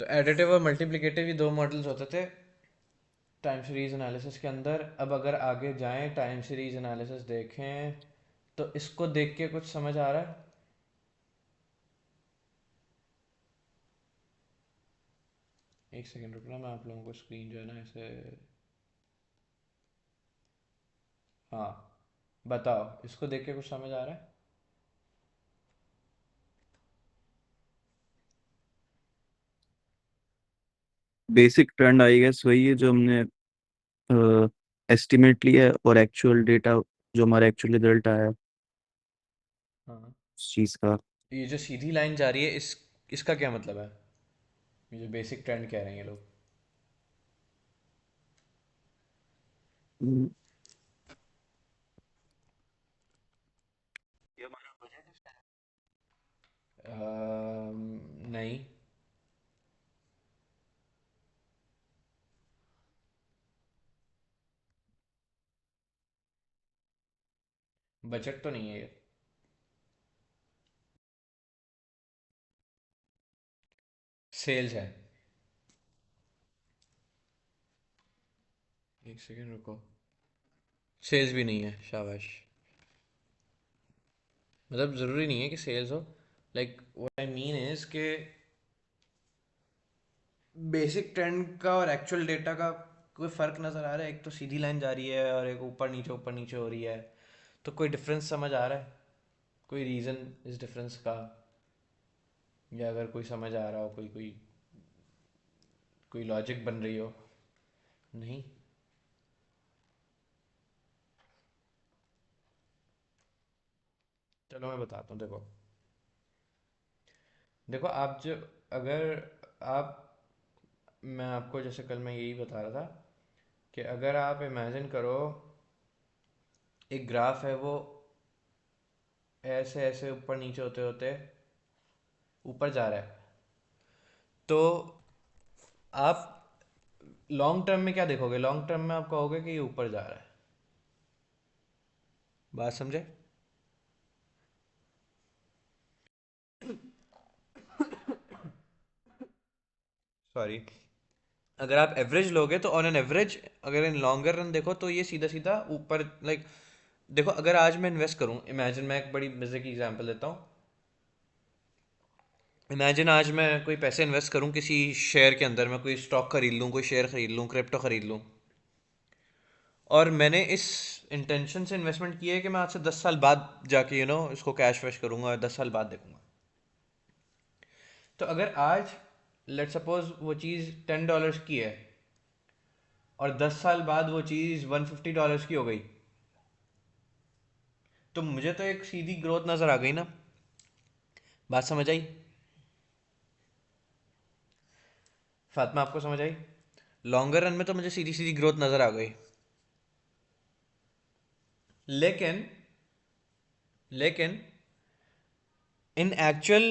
तो एडिटिव और मल्टीप्लिकेटिव ही दो मॉडल्स होते थे टाइम सीरीज एनालिसिस के अंदर। अब अगर आगे जाएं, टाइम सीरीज एनालिसिस देखें, तो इसको देख के कुछ समझ आ रहा है? एक सेकंड रुकना, मैं आप लोगों को स्क्रीन जो है ना ऐसे, हाँ बताओ, इसको देख के कुछ समझ आ रहा है? बेसिक ट्रेंड आई गेस वही है जो हमने एस्टिमेट लिया है, और एक्चुअल डेटा जो हमारा एक्चुअल रिजल्ट आया है हाँ। उस चीज़ का। ये जो सीधी लाइन जा रही है, इसका क्या मतलब है? ये जो बेसिक ट्रेंड कह रहे हैं ये लोग। हम्म, नहीं। बजट तो नहीं है ये। सेल्स है। एक सेकंड रुको। सेल्स भी नहीं है, शाबाश। मतलब ज़रूरी नहीं है कि सेल्स हो। Like what I mean is कि बेसिक ट्रेंड का और एक्चुअल डेटा का कोई फ़र्क नज़र आ रहा है? एक तो सीधी लाइन जा रही है और एक ऊपर नीचे हो रही है। तो कोई डिफरेंस समझ आ रहा है? कोई रीज़न इस डिफरेंस का? या अगर कोई समझ आ रहा हो, कोई कोई कोई लॉजिक बन रही हो? नहीं। चलो मैं बताता हूँ, देखो। देखो आप जो, अगर आप, मैं आपको जैसे कल मैं यही बता रहा था कि अगर आप इमेजिन करो, एक ग्राफ है, वो ऐसे ऐसे ऊपर नीचे होते होते ऊपर जा रहा है, तो आप लॉन्ग टर्म में क्या देखोगे? लॉन्ग टर्म में आप कहोगे कि ये ऊपर जा रहा है। बात समझे? सॉरी। अगर आप एवरेज लोगे तो ऑन एन एवरेज, अगर इन लॉन्गर रन देखो तो ये सीधा सीधा ऊपर, लाइक देखो, अगर आज मैं इन्वेस्ट करूं, इमेजिन, मैं एक बड़ी मजे की एग्जांपल देता हूँ। इमेजिन आज मैं कोई पैसे इन्वेस्ट करूं किसी शेयर के अंदर, मैं कोई स्टॉक खरीद लूं, कोई शेयर खरीद लूं, क्रिप्टो खरीद लूं, और मैंने इस इंटेंशन से इन्वेस्टमेंट की है कि मैं आज से 10 साल बाद जाके इसको कैश वैश करूंगा और 10 साल बाद देखूंगा। तो अगर आज लेट सपोज वो चीज़ $10 की है और 10 साल बाद वो चीज़ $150 की हो गई, तो मुझे तो एक सीधी ग्रोथ नज़र आ गई ना। बात समझ आई? फातिमा, आपको समझ आई? लॉन्गर रन में तो मुझे सीधी सीधी ग्रोथ नज़र आ गई। लेकिन लेकिन इन एक्चुअल,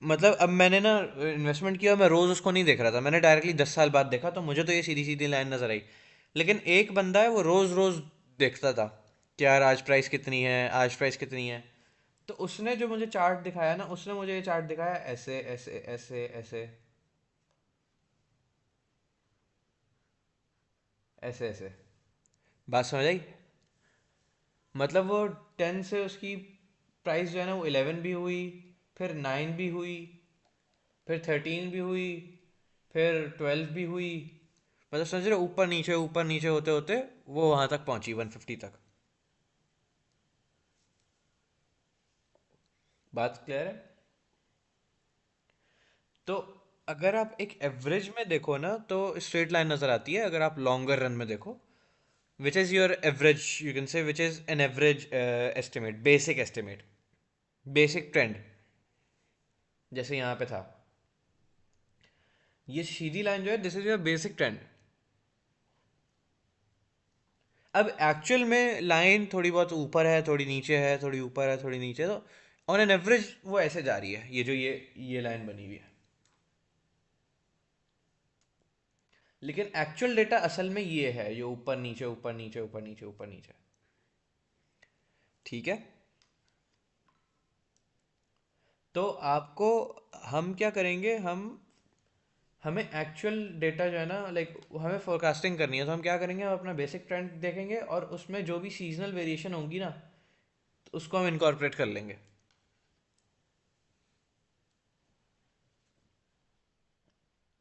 मतलब अब मैंने ना इन्वेस्टमेंट किया, मैं रोज़ उसको नहीं देख रहा था, मैंने डायरेक्टली 10 साल बाद देखा, तो मुझे तो ये सीधी सीधी लाइन नज़र आई। लेकिन एक बंदा है, वो रोज़ रोज़ देखता था कि यार आज प्राइस कितनी है, आज प्राइस कितनी है। तो उसने जो मुझे चार्ट दिखाया ना, उसने मुझे ये चार्ट दिखाया ऐसे ऐसे ऐसे ऐसे ऐसे ऐसे। बात समझ आई? मतलब वो 10 से उसकी प्राइस जो है ना, वो 11 भी हुई, फिर 9 भी हुई, फिर 13 भी हुई, फिर 12 भी हुई। मतलब समझ रहे हो, ऊपर नीचे होते होते वो वहां तक पहुंची, 150 तक। बात क्लियर है? तो अगर आप एक एवरेज में देखो ना, तो स्ट्रेट लाइन नजर आती है। अगर आप लॉन्गर रन में देखो, which is your average, you can say which is an average estimate, basic estimate, basic trend, जैसे यहाँ पे था। ये सीधी लाइन जो है, this is your basic trend. अब एक्चुअल में लाइन थोड़ी बहुत ऊपर है, थोड़ी नीचे है, थोड़ी ऊपर है, थोड़ी नीचे, तो ऑन एन एवरेज वो ऐसे जा रही है, ये जो ये लाइन बनी हुई है। लेकिन एक्चुअल डेटा असल में ये है, जो ऊपर नीचे ऊपर नीचे ऊपर नीचे ऊपर नीचे। ठीक है? तो आपको, हम क्या करेंगे, हम हमें एक्चुअल डेटा जो है ना, लाइक हमें फोरकास्टिंग करनी है, तो हम क्या करेंगे, हम अपना बेसिक ट्रेंड देखेंगे और उसमें जो भी सीजनल वेरिएशन होंगी ना, तो उसको हम इनकॉर्पोरेट कर लेंगे।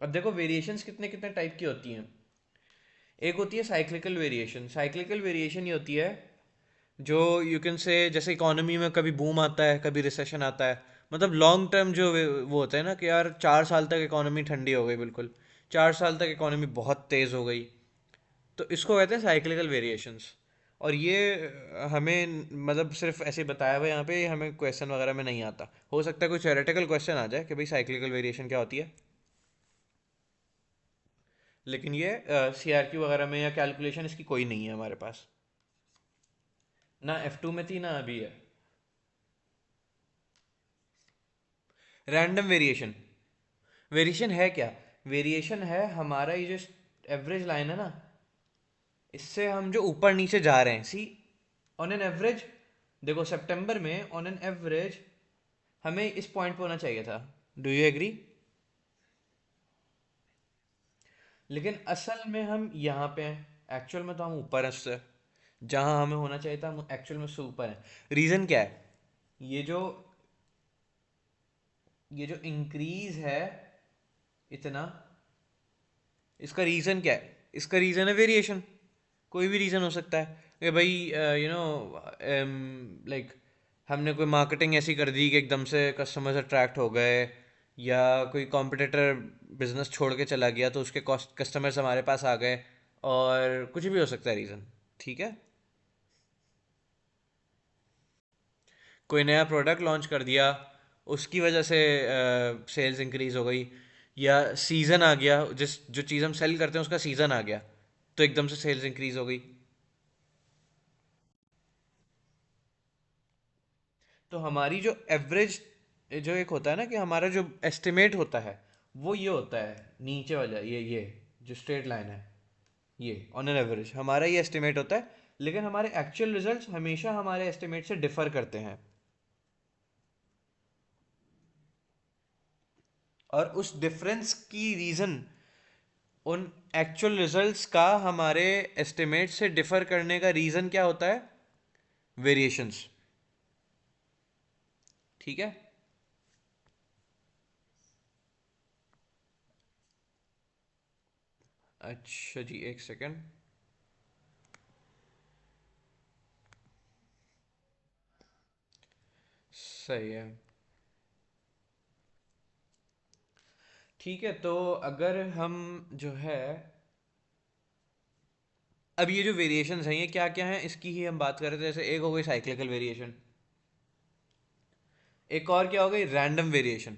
अब देखो वेरिएशंस कितने कितने टाइप की होती हैं। एक होती है साइक्लिकल वेरिएशन। साइक्लिकल वेरिएशन ये होती है जो यू कैन से, जैसे इकोनॉमी में कभी बूम आता है कभी रिसेशन आता है, मतलब लॉन्ग टर्म जो वो होता है ना कि यार 4 साल तक इकोनॉमी ठंडी हो गई बिल्कुल, 4 साल तक इकोनॉमी बहुत तेज़ हो गई, तो इसको कहते हैं साइक्लिकल वेरिएशंस। और ये हमें मतलब सिर्फ ऐसे ही बताया हुआ है यहाँ पे, हमें क्वेश्चन वगैरह में नहीं आता। हो सकता है कोई थ्योरेटिकल क्वेश्चन आ जाए कि भाई साइक्लिकल वेरिएशन क्या होती है, लेकिन ये सीआरक्यू वगैरह में या कैलकुलेशन इसकी कोई नहीं है हमारे पास। ना F2 में थी ना अभी है। रैंडम वेरिएशन, वेरिएशन है क्या? वेरिएशन है हमारा ये जो एवरेज लाइन है ना, इससे हम जो ऊपर नीचे जा रहे हैं, सी ऑन एन एवरेज, देखो सितंबर में ऑन एन एवरेज हमें इस पॉइंट पे होना चाहिए था। Do you agree? लेकिन असल में हम यहाँ पे हैं, एक्चुअल में तो हम ऊपर हैं उससे, जहाँ हमें होना चाहिए था हम एक्चुअल में उससे ऊपर हैं। रीज़न क्या है? ये जो ये जो इंक्रीज है इतना, इसका रीज़न क्या है? इसका रीज़न है वेरिएशन। कोई भी रीज़न हो सकता है कि भाई यू नो लाइक हमने कोई मार्केटिंग ऐसी कर दी कि एकदम से कस्टमर्स अट्रैक्ट हो गए, या कोई कॉम्पिटिटर बिजनेस छोड़ के चला गया तो उसके कस्टमर्स हमारे पास आ गए, और कुछ भी हो सकता है रीज़न। ठीक है, कोई नया प्रोडक्ट लॉन्च कर दिया, उसकी वजह से सेल्स इंक्रीज हो गई, या सीज़न आ गया, जिस जो चीज़ हम सेल करते हैं उसका सीज़न आ गया, तो एकदम से सेल्स इंक्रीज हो गई। तो हमारी जो एवरेज, जो एक होता है ना कि हमारा जो एस्टिमेट होता है, वो ये होता है नीचे वाला, ये जो स्ट्रेट लाइन है, ये ऑन एन एवरेज हमारा ये एस्टिमेट होता है। लेकिन हमारे एक्चुअल रिजल्ट्स हमेशा हमारे एस्टिमेट से डिफर करते हैं, और उस डिफरेंस की रीज़न, उन एक्चुअल रिजल्ट्स का हमारे एस्टिमेट से डिफर करने का रीज़न क्या होता है? वेरिएशंस। ठीक है। अच्छा जी, एक सेकेंड। सही है। ठीक है, तो अगर हम जो है, अब ये जो वेरिएशंस हैं ये क्या क्या हैं इसकी ही हम बात कर रहे थे। जैसे एक हो गई साइक्लिकल वेरिएशन, एक और क्या हो गई रैंडम वेरिएशन।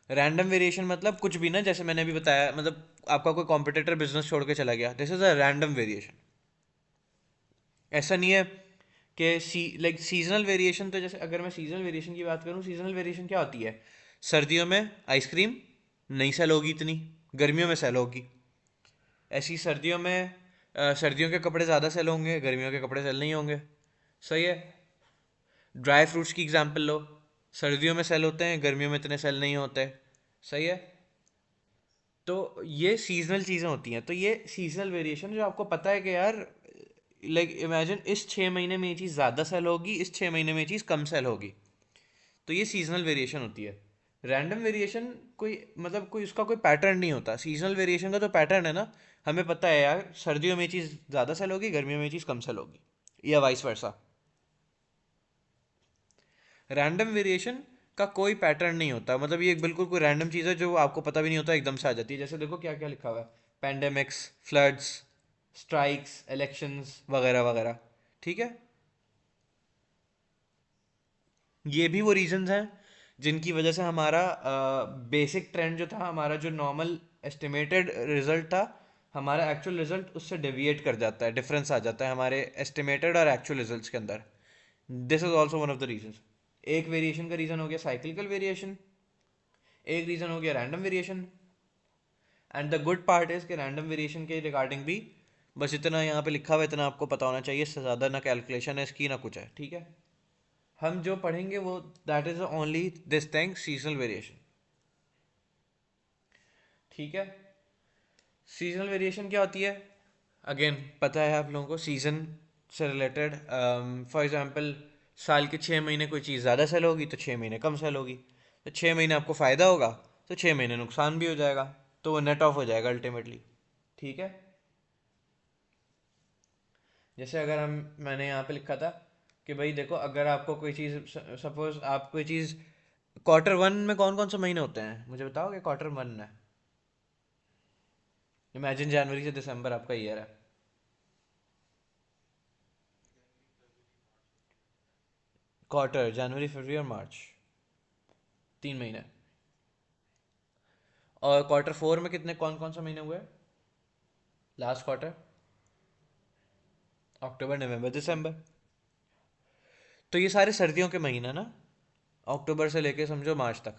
रैंडम वेरिएशन मतलब कुछ भी ना, जैसे मैंने अभी बताया, मतलब आपका कोई कॉम्पिटिटर बिजनेस छोड़ के चला गया, this is a random variation. ऐसा नहीं है कि लाइक सीजनल वेरिएशन, तो जैसे अगर मैं सीजनल वेरिएशन की बात करूँ, सीजनल वेरिएशन क्या होती है? सर्दियों में आइसक्रीम नहीं सेल होगी इतनी, गर्मियों में सेल होगी। ऐसी सर्दियों में सर्दियों के कपड़े ज़्यादा सेल होंगे, गर्मियों के कपड़े सेल नहीं होंगे। सही है। ड्राई फ्रूट्स की एग्जांपल लो, सर्दियों में सेल होते हैं, गर्मियों में इतने सेल नहीं होते। सही है। तो ये सीजनल चीज़ें होती हैं, तो ये सीजनल वेरिएशन जो आपको पता है कि यार, लाइक इमेजिन इस 6 महीने में ये चीज़ ज़्यादा सेल होगी, इस 6 महीने में ये चीज़ कम सेल होगी, तो ये सीजनल वेरिएशन होती है। रैंडम वेरिएशन कोई मतलब कोई उसका कोई पैटर्न नहीं होता। सीजनल वेरिएशन का तो पैटर्न है ना, हमें पता है यार सर्दियों में ये चीज़ ज़्यादा सेल होगी, गर्मियों में ये चीज़ कम सेल होगी, या वाइस वर्सा। रैंडम वेरिएशन का कोई पैटर्न नहीं होता, मतलब ये बिल्कुल कोई रैंडम चीज़ है जो आपको पता भी नहीं होता, एकदम से आ जाती है। जैसे देखो क्या क्या लिखा हुआ है, पैंडेमिक्स, फ्लड्स, स्ट्राइक्स, इलेक्शंस वगैरह वगैरह। ठीक है। ये भी वो रीजंस हैं जिनकी वजह से हमारा बेसिक ट्रेंड जो था, हमारा जो नॉर्मल एस्टिमेटेड रिजल्ट था, हमारा एक्चुअल रिजल्ट उससे डेविएट कर जाता है, डिफरेंस आ जाता है हमारे एस्टिमेटेड और एक्चुअल रिजल्ट्स के अंदर। This is also one of the reasons. एक वेरिएशन का रीज़न हो गया साइक्लिकल वेरिएशन, एक रीज़न हो गया random variation. And the good part is कि रैंडम वेरिएशन के रिगार्डिंग भी बस इतना यहाँ पे लिखा हुआ है, इतना आपको पता होना चाहिए, इससे ज़्यादा ना कैलकुलेशन है इसकी ना कुछ है। ठीक है। हम जो पढ़ेंगे वो that is only this thing, seasonal variation. ठीक है। सीजनल वेरिएशन क्या होती है? अगेन पता है आप लोगों को, सीजन से रिलेटेड। फॉर एग्जांपल, साल के 6 महीने कोई चीज़ ज़्यादा सेल होगी तो 6 महीने कम सेल होगी। तो 6 महीने आपको फ़ायदा होगा तो 6 महीने नुकसान भी हो जाएगा। तो वो नेट ऑफ हो जाएगा अल्टीमेटली। ठीक है। जैसे अगर हम, मैंने यहाँ पे लिखा था कि भाई देखो, अगर आपको कोई चीज़, सपोज आप कोई चीज़, क्वार्टर वन में कौन कौन से महीने होते हैं मुझे बताओगे? क्वार्टर वन में इमेजिन जनवरी से दिसंबर आपका ईयर है। क्वार्टर जनवरी फरवरी और मार्च, 3 महीने। और क्वार्टर फोर में कितने, कौन कौन से महीने हुए? लास्ट क्वार्टर, अक्टूबर नवंबर दिसंबर। तो ये सारे सर्दियों के महीना ना, अक्टूबर से लेके समझो मार्च तक।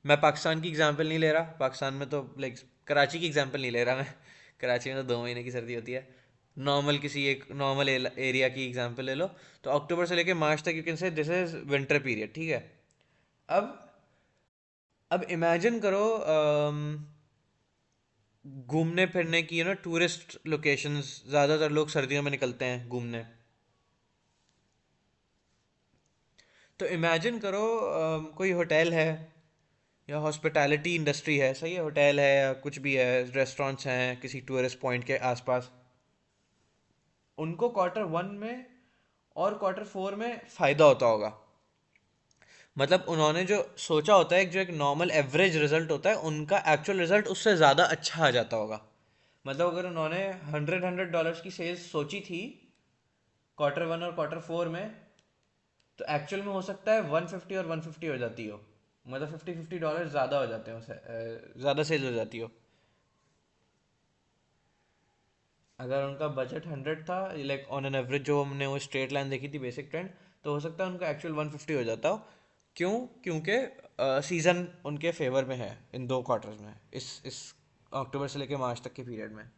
मैं पाकिस्तान की एग्जांपल नहीं ले रहा, पाकिस्तान में तो लाइक कराची की एग्जांपल नहीं ले रहा मैं। कराची में तो 2 महीने की सर्दी होती है। नॉर्मल किसी एक नॉर्मल एरिया की एग्जांपल ले लो। तो अक्टूबर से लेके मार्च तक you can say this is winter period. ठीक है। अब अब इमेजिन करो, घूमने फिरने की टूरिस्ट लोकेशंस, ज़्यादातर लोग सर्दियों में निकलते हैं घूमने। तो इमेजिन करो, कोई होटल है या हॉस्पिटैलिटी इंडस्ट्री है, सही है, होटल है या कुछ भी है, रेस्टोरेंट्स हैं किसी टूरिस्ट पॉइंट के आसपास। उनको क्वार्टर वन में और क्वार्टर फोर में फ़ायदा होता होगा। मतलब उन्होंने जो सोचा होता है, जो एक नॉर्मल एवरेज रिजल्ट होता है, उनका एक्चुअल रिजल्ट उससे ज़्यादा अच्छा आ जाता होगा। मतलब अगर उन्होंने $100 की सेल्स सोची थी क्वार्टर वन और क्वार्टर फोर में, तो एक्चुअल में हो सकता है 150 और 150 हो जाती हो। मतलब $50 ज़्यादा हो जाते हो, ज़्यादा सेल हो जाती हो। अगर उनका बजट 100 था, लाइक ऑन एन एवरेज, जो हमने वो स्ट्रेट लाइन देखी थी बेसिक ट्रेंड, तो हो सकता है उनका एक्चुअल 150 हो जाता हो। क्यों? क्योंकि सीज़न उनके फेवर में है इन दो क्वार्टर्स में, इस अक्टूबर से लेकर मार्च तक के पीरियड में।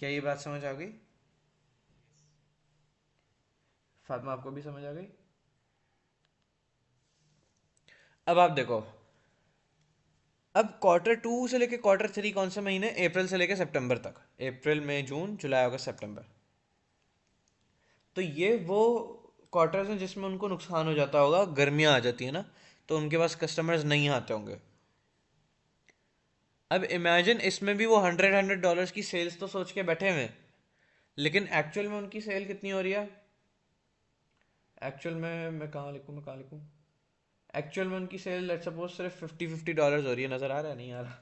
क्या ये बात समझ आ गई? फातिमा, आपको भी समझ आ गई? अब आप देखो, अब क्वार्टर टू से लेके क्वार्टर थ्री कौन से महीने? अप्रैल से लेके सितंबर तक। अप्रैल मई जून जुलाई अगस्त सितंबर। तो ये वो क्वार्टर्स हैं जिसमें उनको नुकसान हो जाता होगा, गर्मियाँ आ जाती है ना, तो उनके पास कस्टमर्स नहीं आते होंगे। अब इमेजिन इसमें भी वो $100 की सेल्स तो सोच के बैठे हुए हैं, लेकिन एक्चुअल में उनकी सेल कितनी हो रही है? एक्चुअल में मैं कहाँ लिखूँ? एक्चुअल में उनकी सेल लेट्स सपोज सिर्फ $50 हो रही है। नज़र आ रहा है? नहीं आ रहा?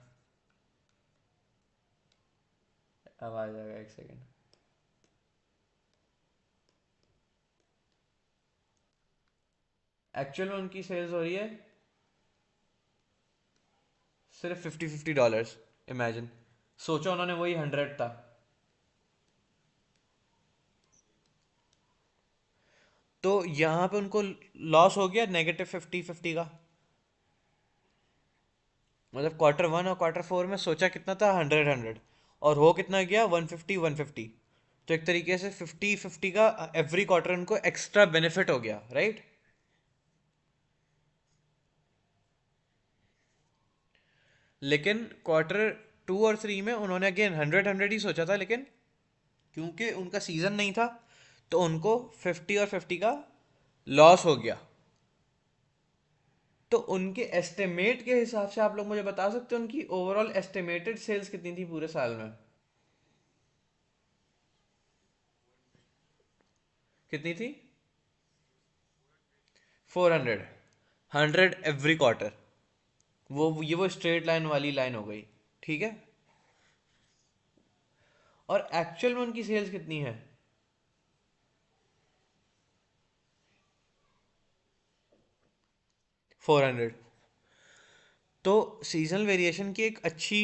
अब आ जाएगा, एक सेकेंड। एक्चुअल में उनकी सेल्स हो रही है सिर्फ $50। इमेजिन, सोचो उन्होंने वही 100 था। तो यहाँ पे उनको लॉस हो गया -50 का। मतलब क्वार्टर वन और क्वार्टर फोर में सोचा कितना था? 100 और हो कितना गया? 150। तो एक तरीके से 50 का एवरी क्वार्टर उनको एक्स्ट्रा बेनिफिट हो गया, राइट? लेकिन क्वार्टर टू और थ्री में उन्होंने अगेन 100 ही सोचा था, लेकिन क्योंकि उनका सीजन नहीं था, तो उनको 50 का लॉस हो गया। तो उनके एस्टिमेट के हिसाब से आप लोग मुझे बता सकते हो उनकी ओवरऑल एस्टिमेटेड सेल्स कितनी थी पूरे साल में? कितनी थी? 400। 100 एवरी क्वार्टर। वो स्ट्रेट लाइन वाली लाइन हो गई। ठीक है। और एक्चुअल में उनकी सेल्स कितनी है? 400। तो सीजनल वेरिएशन की एक अच्छी,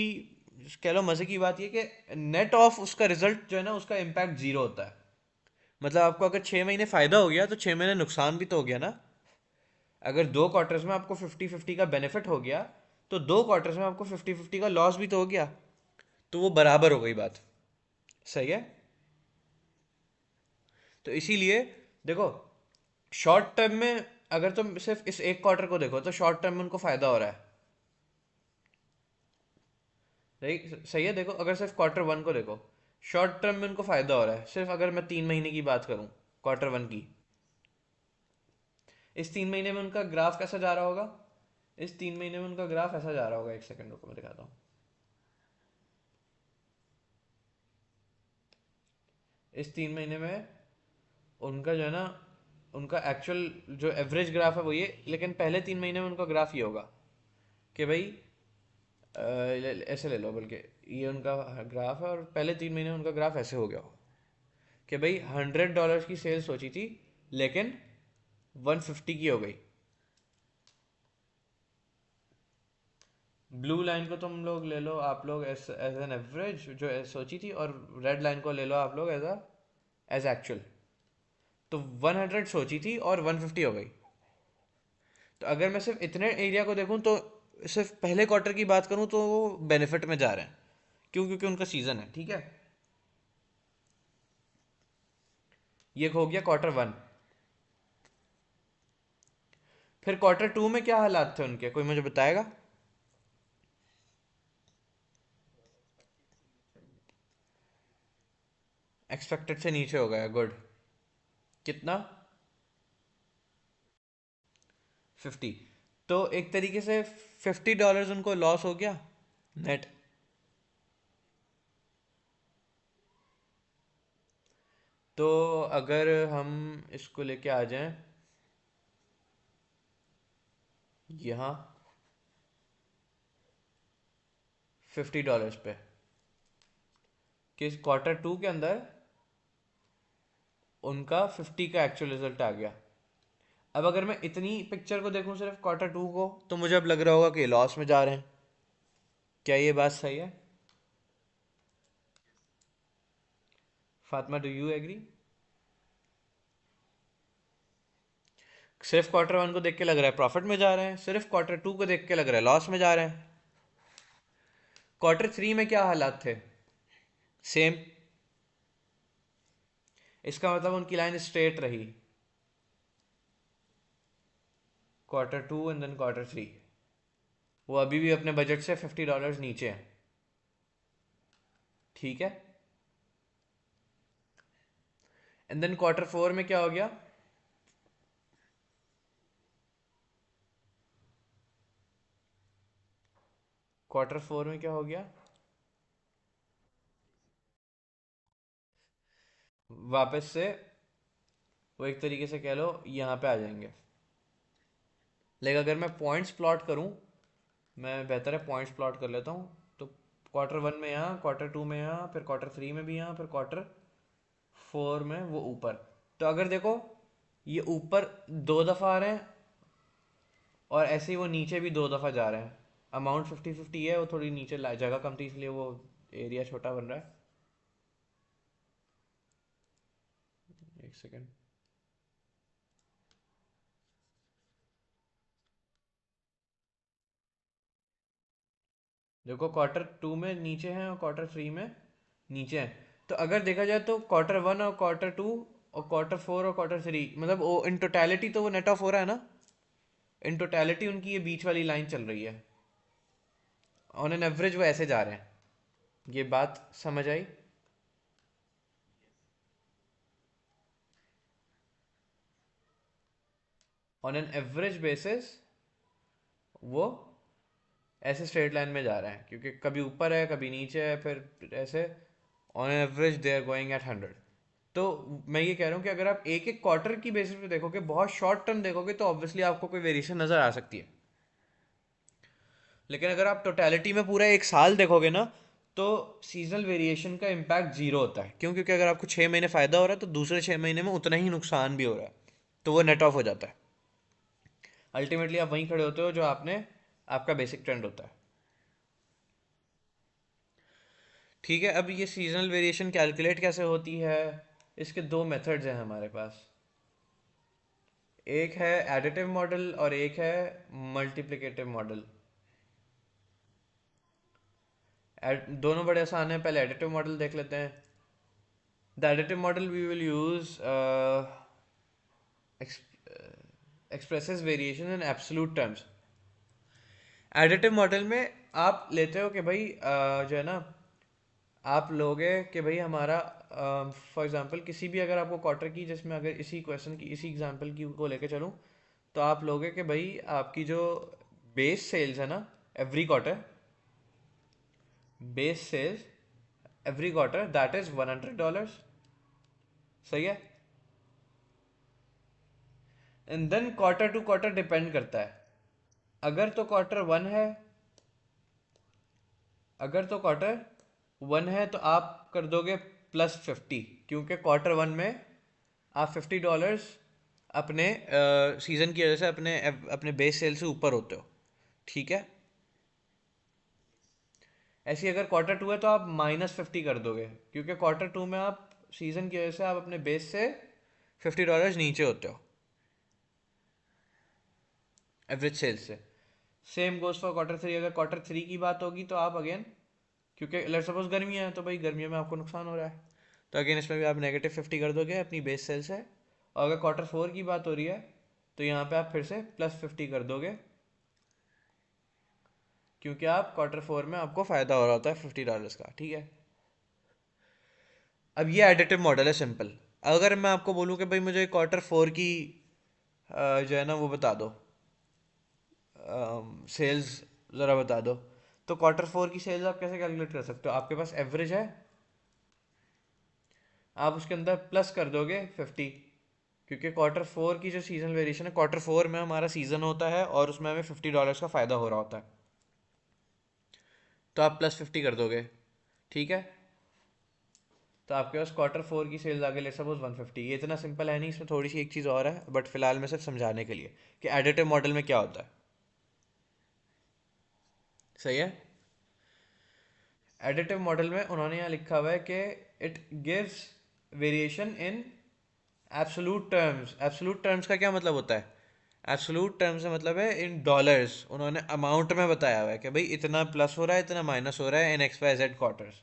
कह लो मजे की बात ये कि नेट ऑफ उसका रिजल्ट जो है ना, उसका इम्पैक्ट जीरो होता है। मतलब आपको अगर 6 महीने फायदा हो गया तो 6 महीने नुकसान भी तो हो गया ना। अगर दो क्वार्टर्स में आपको 50-50 का बेनिफिट हो गया, तो दो क्वार्टर्स में आपको 50-50 का लॉस भी तो हो गया। तो वो बराबर हो गई बात। सही है। तो इसीलिए देखो, शॉर्ट टर्म में अगर तुम सिर्फ इस एक क्वार्टर को देखो तो शॉर्ट टर्म में उनको फायदा हो रहा है। सही है। देखो अगर सिर्फ क्वार्टर वन को देखो, शॉर्ट टर्म में उनको फायदा हो रहा है। सिर्फ अगर मैं 3 महीने की बात करूं, क्वार्टर वन की, इस 3 महीने में उनका ग्राफ कैसा जा रहा होगा? इस 3 महीने में उनका ग्राफ ऐसा जा रहा होगा, एक सेकंड रुको मैं दिखाता हूँ। इस 3 महीने में उनका जो है ना, उनका एक्चुअल जो एवरेज ग्राफ है वो ये, लेकिन पहले 3 महीने में उनका ग्राफ ये होगा कि भाई ऐसे ले लो, बल्कि ये उनका ग्राफ है और पहले 3 महीने में उनका ग्राफ ऐसे हो गया होगा कि भाई $100 की सेल सोची थी, लेकिन 150 की हो गई। ब्लू लाइन को तुम लोग ले लो आप लोग एज एन एवरेज जो सोची थी, और रेड लाइन को ले लो आप लोग एज एक्चुअल। तो 100 सोची थी और 150 हो गई। तो अगर मैं सिर्फ इतने एरिया को देखूं तो सिर्फ पहले क्वार्टर की बात करूं तो वो बेनिफिट में जा रहे हैं। क्यों? क्योंकि उनका सीजन है, ठीक है। ये हो गया क्वार्टर वन। फिर क्वार्टर टू में क्या हालात थे उनके, कोई मुझे बताएगा? एक्सपेक्टेड से नीचे हो गया, गुड। कितना? 50। तो एक तरीके से $50 उनको लॉस हो गया नेट। तो अगर हम इसको लेके आ जाएं यहाँ $50 पे, कि क्वार्टर टू के अंदर उनका 50 का एक्चुअल रिजल्ट आ गया। अब अगर मैं इतनी पिक्चर को देखूं सिर्फ क्वार्टर टू को, तो मुझे अब लग रहा होगा कि लॉस में जा रहे हैं। क्या ये बात सही है? Fatima, do you agree? सिर्फ क्वार्टर वन को देख के लग रहा है प्रॉफिट में जा रहे हैं, सिर्फ क्वार्टर टू को देख के लग रहा है लॉस में जा रहे हैं। क्वार्टर थ्री में क्या हालात थे? सेम। इसका मतलब उनकी लाइन स्ट्रेट रही, quarter two and then quarter three. वो अभी भी अपने बजट से $50 नीचे है, ठीक है। एंड देन क्वार्टर फोर में क्या हो गया? क्वार्टर फोर में क्या हो गया? वापस से वो एक तरीके से कह लो यहाँ पे आ जाएंगे। लेकिन अगर मैं पॉइंट्स प्लॉट करूँ, मैं बेहतर है पॉइंट्स प्लॉट कर लेता हूँ। तो क्वार्टर वन में यहाँ, क्वार्टर टू में यहाँ, फिर क्वार्टर थ्री में भी यहाँ, फिर क्वार्टर फोर में वो ऊपर। तो अगर देखो ये ऊपर 2 दफ़ा आ रहे हैं और ऐसे ही वो नीचे भी 2 दफ़ा जा रहे हैं। अमाउंट 50-50 है, वो थोड़ी नीचे जगह कम थी इसलिए वो एरिया छोटा बन रहा है। एक सेकेंड। देखो क्वार्टर टू में नीचे हैं और क्वार्टर थ्री में नीचे हैं। तो अगर देखा जाए तो क्वार्टर वन और क्वार्टर टू और क्वार्टर फोर और क्वार्टर थ्री, मतलब वो इन टोटैलिटी तो वो नेट ऑफ हो रहा है ना। इन टोटैलिटी उनकी ये बीच वाली लाइन चल रही है, ऑन एन एवरेज वो ऐसे जा रहे हैं। ये बात समझ आई? ऑन एन एवरेज बेसिस वो ऐसे स्ट्रेट लाइन में जा रहे हैं, क्योंकि कभी ऊपर है कभी नीचे है, फिर ऐसे on average they are going at 100। तो मैं ये कह रहा हूँ कि अगर आप एक एक क्वार्टर की बेसिस पे देखोगे, बहुत शॉर्ट टर्म देखोगे, तो ऑब्वियसली आपको कोई वेरिएशन नज़र आ सकती है। लेकिन अगर आप टोटैलिटी में पूरा एक साल देखोगे ना, तो सीजनल वेरिएशन का इम्पैक्ट जीरो होता है। क्यों? क्योंकि अगर आपको 6 महीने फ़ायदा हो रहा है तो दूसरे 6 महीने में उतना ही नुकसान भी हो रहा है, तो वो नेट ऑफ हो जाता है। अल्टीमेटली आप वहीं खड़े होते हो जो आपने, आपका बेसिक ट्रेंड होता है। ठीक है। अब ये सीजनल वेरिएशन कैलकुलेट कैसे होती है? इसके दो मेथड्स हैं हमारे पास। एक है एडिटिव मॉडल और एक है मल्टीप्लिकेटिव मॉडल। दोनों बड़े आसान हैं। पहले एडिटिव मॉडल देख लेते हैं। The additive model we will use expresses variation in absolute terms. Additive model में आप लेते हो कि भाई जो है ना, आप लोगे कि भाई हमारा फॉर एग्जांपल किसी भी अगर आपको क्वार्टर की, जिसमें अगर इसी क्वेश्चन की इसी एग्जांपल की को लेके चलूँ, तो आप लोगे कि भाई आपकी जो बेस सेल्स है ना every quarter, base sales every quarter that is $100, सही है। And then quarter to quarter depend करता है। अगर तो क्वार्टर वन है, अगर तो क्वार्टर वन है तो आप कर दोगे +50, क्योंकि क्वार्टर वन में आप $50 अपने सीजन की वजह से अपने अपने बेस सेल से ऊपर होते हो, ठीक है। ऐसे ही अगर क्वार्टर टू है तो आप -50 कर दोगे, क्योंकि क्वार्टर टू में आप सीजन की वजह से आप अपने बेस से $50 नीचे होते हो एवरेज सेल्स से। Same goes for quarter three. अगर क्वार्टर थ्री की बात होगी तो आप अगेन, क्योंकि लेट्स सपोज गर्मियाँ हैं तो भाई गर्मियों में आपको नुकसान हो रहा है, तो अगेन इसमें भी आप -50 कर दोगे अपनी बेस सेल से। और अगर क्वार्टर फोर की बात हो रही है तो यहाँ पे आप फिर से +50 कर दोगे, क्योंकि आप क्वार्टर फोर में आपको फ़ायदा हो रहा होता है $50 का, ठीक है। अब ये एडिटिव मॉडल है सिंपल। अगर मैं आपको बोलूँ कि भाई मुझे क्वार्टर फोर की जो है ना वो बता दो, सेल्स ज़रा बता दो, तो क्वार्टर फोर की सेल्स आप कैसे कैलकुलेट कर सकते हो? आपके पास एवरेज है, आप उसके अंदर प्लस कर दोगे 50, क्योंकि क्वार्टर फोर की जो सीजन वेरिएशन है, क्वार्टर फोर में हमारा सीजन होता है और उसमें हमें $50 का फ़ायदा हो रहा होता है, तो आप +50 कर दोगे, ठीक है। तो आपके पास क्वार्टर फोर की सेल्स आगे ले सपोज 150। ये इतना सिंपल है नहीं, इसमें थोड़ी सी एक चीज़ और है, बट फिलहाल में सिर्फ समझाने के लिए कि एडिटिव मॉडल में क्या होता है, सही है। एडिटिव मॉडल में उन्होंने यहाँ लिखा हुआ है कि it gives variation in absolute terms. Absolute terms का क्या मतलब होता है? एब्सोलूट टर्म्स का मतलब है इन डॉलर्स, उन्होंने अमाउंट में बताया हुआ है कि भाई इतना प्लस हो रहा है, इतना माइनस हो रहा है इन XYZ क्वार्टर्स।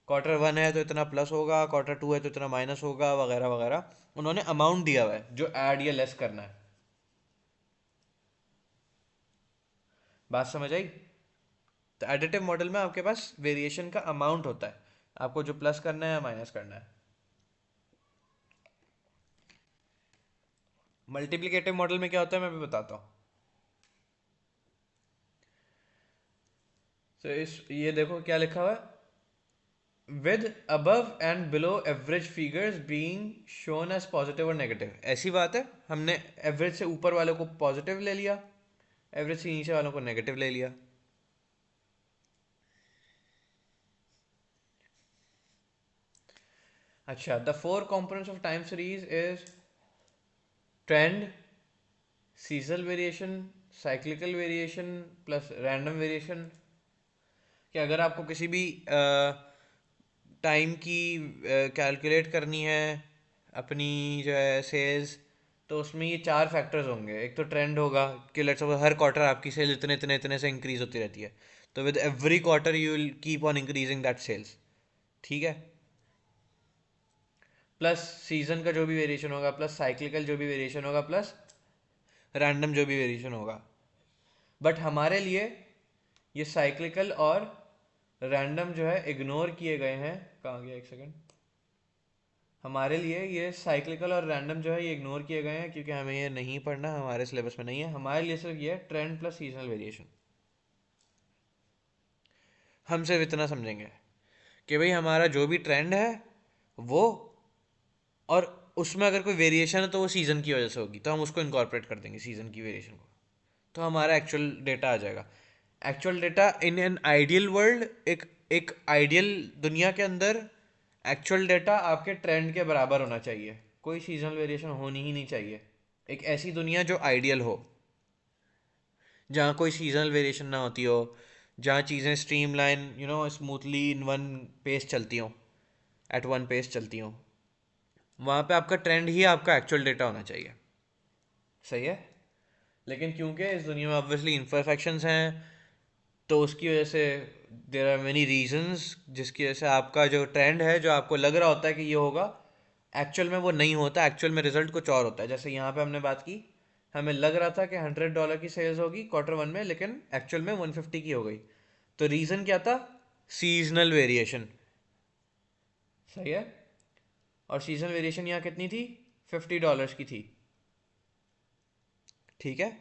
क्वार्टर वन है तो इतना प्लस होगा, क्वार्टर टू है तो इतना माइनस होगा, वगैरह वगैरह। उन्होंने अमाउंट दिया हुआ है जो ऐड या लेस करना है। बात समझ आई? तो एडिटिव मॉडल में आपके पास वेरिएशन का अमाउंट होता है, आपको जो प्लस करना है या माइनस करना है। मल्टीप्लिकेटिव मॉडल में क्या होता है मैं भी बताता हूँ। तो इस ये देखो क्या लिखा हुआ है, with above and below average figures being shown as positive और नेगेटिव। ऐसी बात है, हमने एवरेज से ऊपर वालों को पॉजिटिव ले लिया, एवरेज से नीचे वालों को नेगेटिव ले लिया। अच्छा, the four components of time series is trend, seasonal variation, cyclical variation plus random variation. कि अगर आपको किसी भी टाइम की कैलकुलेट करनी है अपनी जो है सेल्स, तो उसमें ये चार फैक्टर्स होंगे। एक तो ट्रेंड होगा कि लेट्स सपोज हर क्वार्टर आपकी सेल इतने इतने इतने से इंक्रीज होती रहती है, तो with every quarter you will keep on increasing that sales, ठीक है। प्लस सीजन का जो भी वेरिएशन होगा, प्लस साइक्लिकल जो भी वेरिएशन होगा, प्लस रैंडम जो भी वेरिएशन होगा। बट हमारे लिए ये साइक्लिकल और रैंडम जो है इग्नोर किए गए हैं। कहाँ गया, एक सेकंड। हमारे लिए ये साइक्लिकल और रैंडम जो है ये इग्नोर किए गए हैं, क्योंकि हमें ये नहीं पढ़ना, हमारे सिलेबस में नहीं है। हमारे लिए सिर्फ ये ट्रेंड प्लस सीजनल वेरिएशन। हम सिर्फ इतना समझेंगे कि भाई हमारा जो भी ट्रेंड है वो, और उसमें अगर कोई वेरिएशन है तो वो सीज़न की वजह से होगी, तो हम उसको इनकॉर्पोरेट कर देंगे सीज़न की वेरिएशन को, तो हमारा एक्चुअल डेटा आ जाएगा। Actual data in an ideal world, एक एक आइडियल दुनिया के अंदर एक्चुअल डेटा आपके ट्रेंड के बराबर होना चाहिए, कोई सीजनल वेरिएशन होनी ही नहीं चाहिए। एक ऐसी दुनिया जो आइडियल हो, जहाँ कोई सीजनल वेरिएशन ना होती हो, जहाँ चीज़ें streamline smoothly in one pace चलती हों, एट वन पेस चलती हों, वहाँ पे आपका ट्रेंड ही आपका एक्चुअल डेटा होना चाहिए, सही है। लेकिन क्योंकि इस दुनिया में ऑब्वियसली इम्परफेक्शंस हैं, तो उसकी वजह से देर आर मेनी रीजंस जिसकी वजह से आपका जो ट्रेंड है, जो आपको लग रहा होता है कि ये होगा, एक्चुअल में वो नहीं होता। एक्चुअल में रिजल्ट कुछ और होता है। जैसे यहाँ पे हमने बात की हमें लग रहा था कि $100 की सेल्स होगी क्वार्टर 1 में, लेकिन एक्चुअल में 150 की हो गई। तो रीज़न क्या था? Seasonal variation. सही है। और सीजनल वेरिएशन यहाँ कितनी थी? $50 की थी। ठीक है।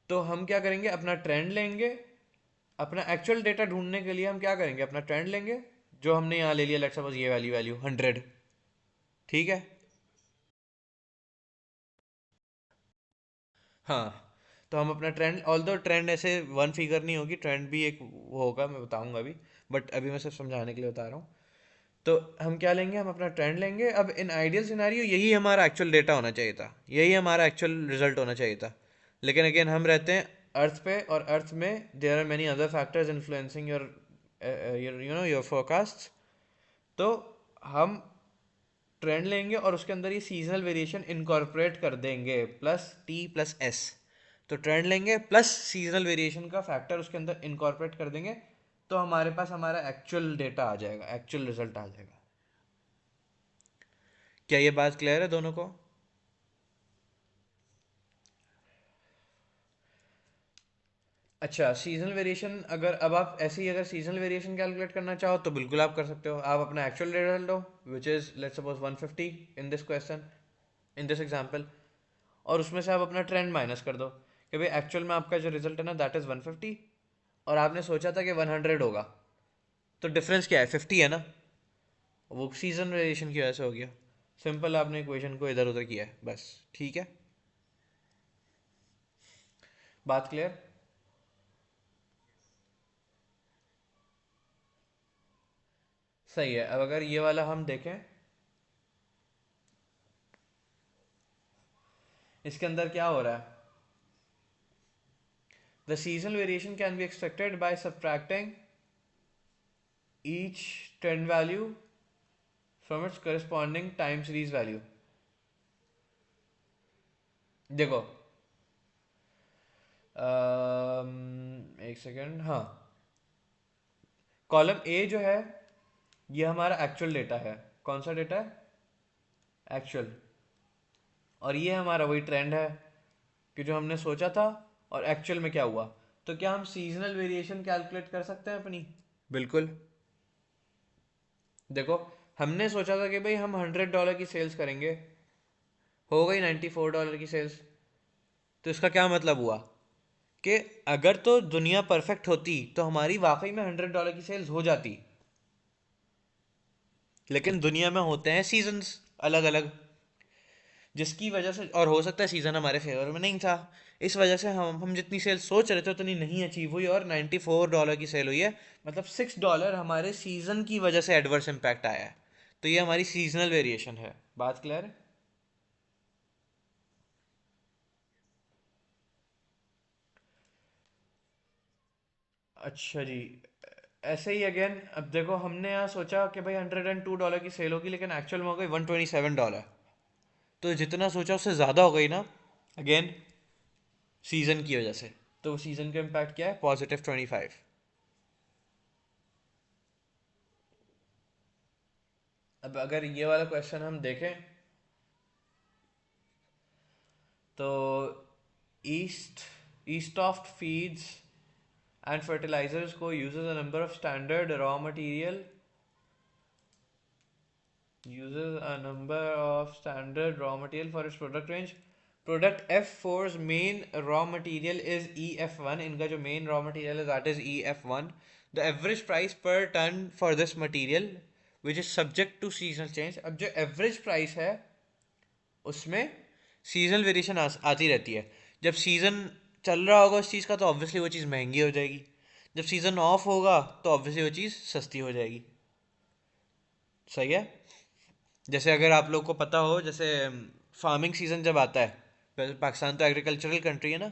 तो हम क्या करेंगे, अपना ट्रेंड लेंगे। अपना एक्चुअल डेटा ढूंढने के लिए हम क्या करेंगे, अपना ट्रेंड लेंगे जो हमने यहाँ ले लिया, लेट्स सपोज ये वाली वैल्यू 100। ठीक है। हाँ। तो हम अपना ट्रेंड, ऑल दो ट्रेंड ऐसे वन फिगर नहीं होगी, ट्रेंड भी एक वो होगा, मैं बताऊंगा अभी, बट अभी मैं सिर्फ समझाने के लिए बता रहा हूँ। तो हम क्या लेंगे, हम अपना ट्रेंड लेंगे। अब इन आइडियल सिनेरियो यही हमारा एक्चुअल डेटा होना चाहिए था, यही हमारा एक्चुअल रिजल्ट होना चाहिए था। लेकिन अगेन हम रहते हैं अर्थ पे, और अर्थ में there are many other factors influencing your your forecast. तो हम ट्रेंड लेंगे और उसके अंदर ये सीजनल वेरिएशन इनकॉर्पोरेट कर देंगे, +T+S। तो ट्रेंड लेंगे प्लस सीजनल वेरिएशन का फैक्टर उसके अंदर इनकॉर्पोरेट कर देंगे, तो हमारे पास हमारा एक्चुअल डेटा आ जाएगा, एक्चुअल रिजल्ट आ जाएगा। क्या ये बात क्लियर है दोनों को? अच्छा, सीजनल वेरिएशन, अगर अब आप ऐसे ही अगर सीजनल वेरिएशन कैलकुलेट करना चाहो तो बिल्कुल आप कर सकते हो। आप अपना actual result low, which is let's suppose 150 in this question, in this example, और उसमें से आप अपना ट्रेंड माइनस कर दो कि भाई एक्चुअल में आपका जो रिजल्ट है ना दैट इज़ 150, और आपने सोचा था कि 100 होगा। तो डिफरेंस क्या है? 50 है ना। वो सीजन वेरिएशन की वजह से हो गया। सिंपल, आपने इक्वेशन को इधर उधर किया है बस। ठीक है, बात क्लियर? सही है। अब अगर ये वाला हम देखें, इसके अंदर क्या हो रहा है? The seasonal variation can be expected by subtracting each trend value from its corresponding time series value। देखो, एक सेकेंड, हाँ। कॉलम ए जो है ये हमारा एक्चुअल डेटा है। कौन सा डेटा है? एक्चुअल। और ये हमारा वही ट्रेंड है कि जो हमने सोचा था और एक्चुअल में क्या हुआ। तो क्या हम सीजनल वेरिएशन कैलकुलेट कर सकते हैं अपनी? बिल्कुल। देखो, हमने सोचा था कि भाई हम $100 की सेल्स करेंगे, हो गई $94 की सेल्स। तो इसका क्या मतलब हुआ कि अगर तो दुनिया परफेक्ट होती तो हमारी वाकई में $100 की सेल्स हो जाती। लेकिन दुनिया में होते हैं सीजन्स अलग अलग, जिसकी वजह से, और हो सकता है सीजन हमारे फेवर में नहीं था, इस वजह से हम जितनी सेल सोच रहे थे उतनी नहीं अचीव हुई, और $94 की सेल हुई है। मतलब $6 हमारे सीजन की वजह से एडवर्स इम्पैक्ट आया है। तो ये हमारी सीजनल वेरिएशन है। बात क्लियर है? अच्छा जी। ऐसे ही अगेन, अब देखो हमने यहाँ सोचा कि भाई $102 की सेल होगी, लेकिन एक्चुअल में हो गई $127। तो जितना सोचा उससे ज़्यादा हो गई ना, अगेन सीजन की वजह से। तो सीजन का इम्पैक्ट क्या है? +25। अब अगर ये वाला क्वेश्चन हम देखें, तो ईस्ट ईस्टॉफ्ट फीड्स एंड फर्टिलाइजर्स को uses a number of standard raw material uses a number of standard raw material for its product range। Product F4's main raw material is EF1। इनका जो main raw material है that is EF1। The average price per ton for this material which is subject to seasonal change। अब जो average price है उसमें seasonal variation आती रहती है। जब सीज़न चल रहा होगा उस चीज़ का तो ऑब्वियसली वो चीज़ महंगी हो जाएगी, जब सीज़न ऑफ होगा तो ऑब्वियसली वो चीज़ सस्ती हो जाएगी। सही है। जैसे अगर आप लोग को पता हो, जैसे फार्मिंग सीजन जब आता है, वैसे पाकिस्तान तो एग्रीकल्चरल कंट्री है ना,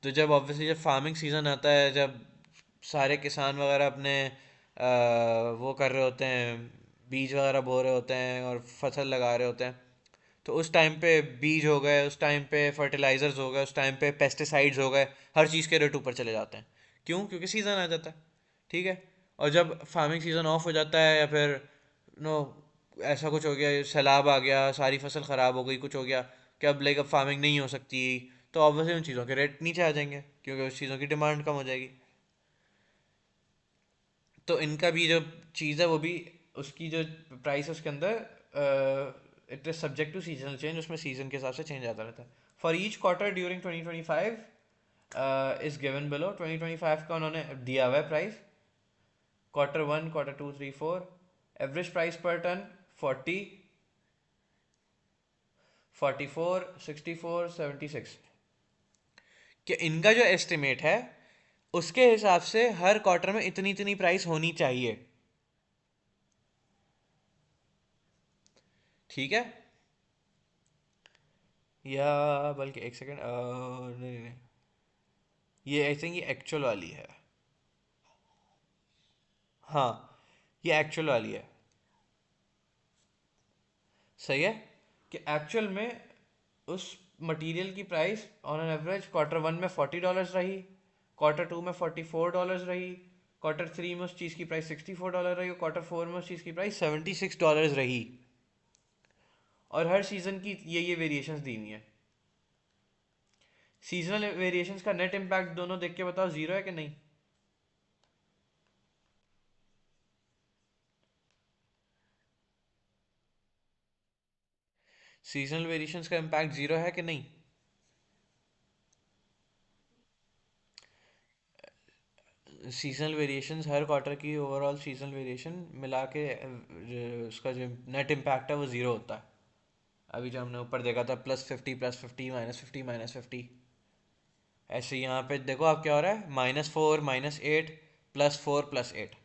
तो जब ऑब्वियसली जब फार्मिंग सीजन आता है, जब सारे किसान वगैरह अपने वो कर रहे होते हैं, बीज वगैरह बो रहे होते हैं और फसल लगा रहे होते हैं, तो उस टाइम पे बीज हो गए, उस टाइम पे फर्टिलाइजर्स हो गए, उस टाइम पे पेस्टिसाइड्स हो गए, हर चीज़ के रेट ऊपर चले जाते हैं। क्यों? क्योंकि सीज़न आ जाता है। ठीक है। और जब फार्मिंग सीज़न ऑफ हो जाता है, या फिर नो ऐसा कुछ हो गया, सैलाब आ गया, सारी फसल ख़राब हो गई, कुछ हो गया, कि अब लाइक अब फार्मिंग नहीं हो सकती, तो ऑब्वियसली उन चीज़ों के रेट नीचे आ जाएंगे क्योंकि उस चीज़ों की डिमांड कम हो जाएगी। तो इनका भी जो चीज़ है वो भी, उसकी जो प्राइस है उसके अंदर it is subject to seasonal change, उसमें सीजन के हिसाब से चेंज आता रहता है। For each quarter during 2025 is given below. 2025 का उन्होंने दिया हुआ है price, Q1, Q2, 3, 4। Average price per ton 40, 44, 64, 76। कि इनका जो एस्टिमेट है उसके हिसाब से हर क्वार्टर में इतनी इतनी प्राइस होनी चाहिए। ठीक है, या बल्कि एक सेकेंड, नहीं नहीं नहीं, ये आई थिंक ये एक्चुअल वाली है। हाँ, ये एक्चुअल वाली है। सही है, कि एक्चुअल में उस मटेरियल की price on an average Q1 में $40 रही, Q2 में $44 रही, Q3 में उस चीज़ की प्राइस $64 रही, और Q4 में उस चीज़ की प्राइस $76 रही। और हर सीजन की ये वेरिएशंस दी हुई हैं। सीजनल वेरिएशंस का नेट इम्पैक्ट दोनों देख के बताओ, जीरो है कि नहीं? सीजनल वेरिएशंस का इम्पैक्ट जीरो है कि नहीं? सीजनल वेरिएशंस हर क्वार्टर की ओवरऑल सीजनल वेरिएशन मिला के उसका जो नेट इम्पैक्ट है वो ज़ीरो होता है। अभी जो हमने ऊपर देखा था +50, +50, -50, -50, ऐसे यहाँ पे देखो आप क्या हो रहा है, -4, -8, +4, +8।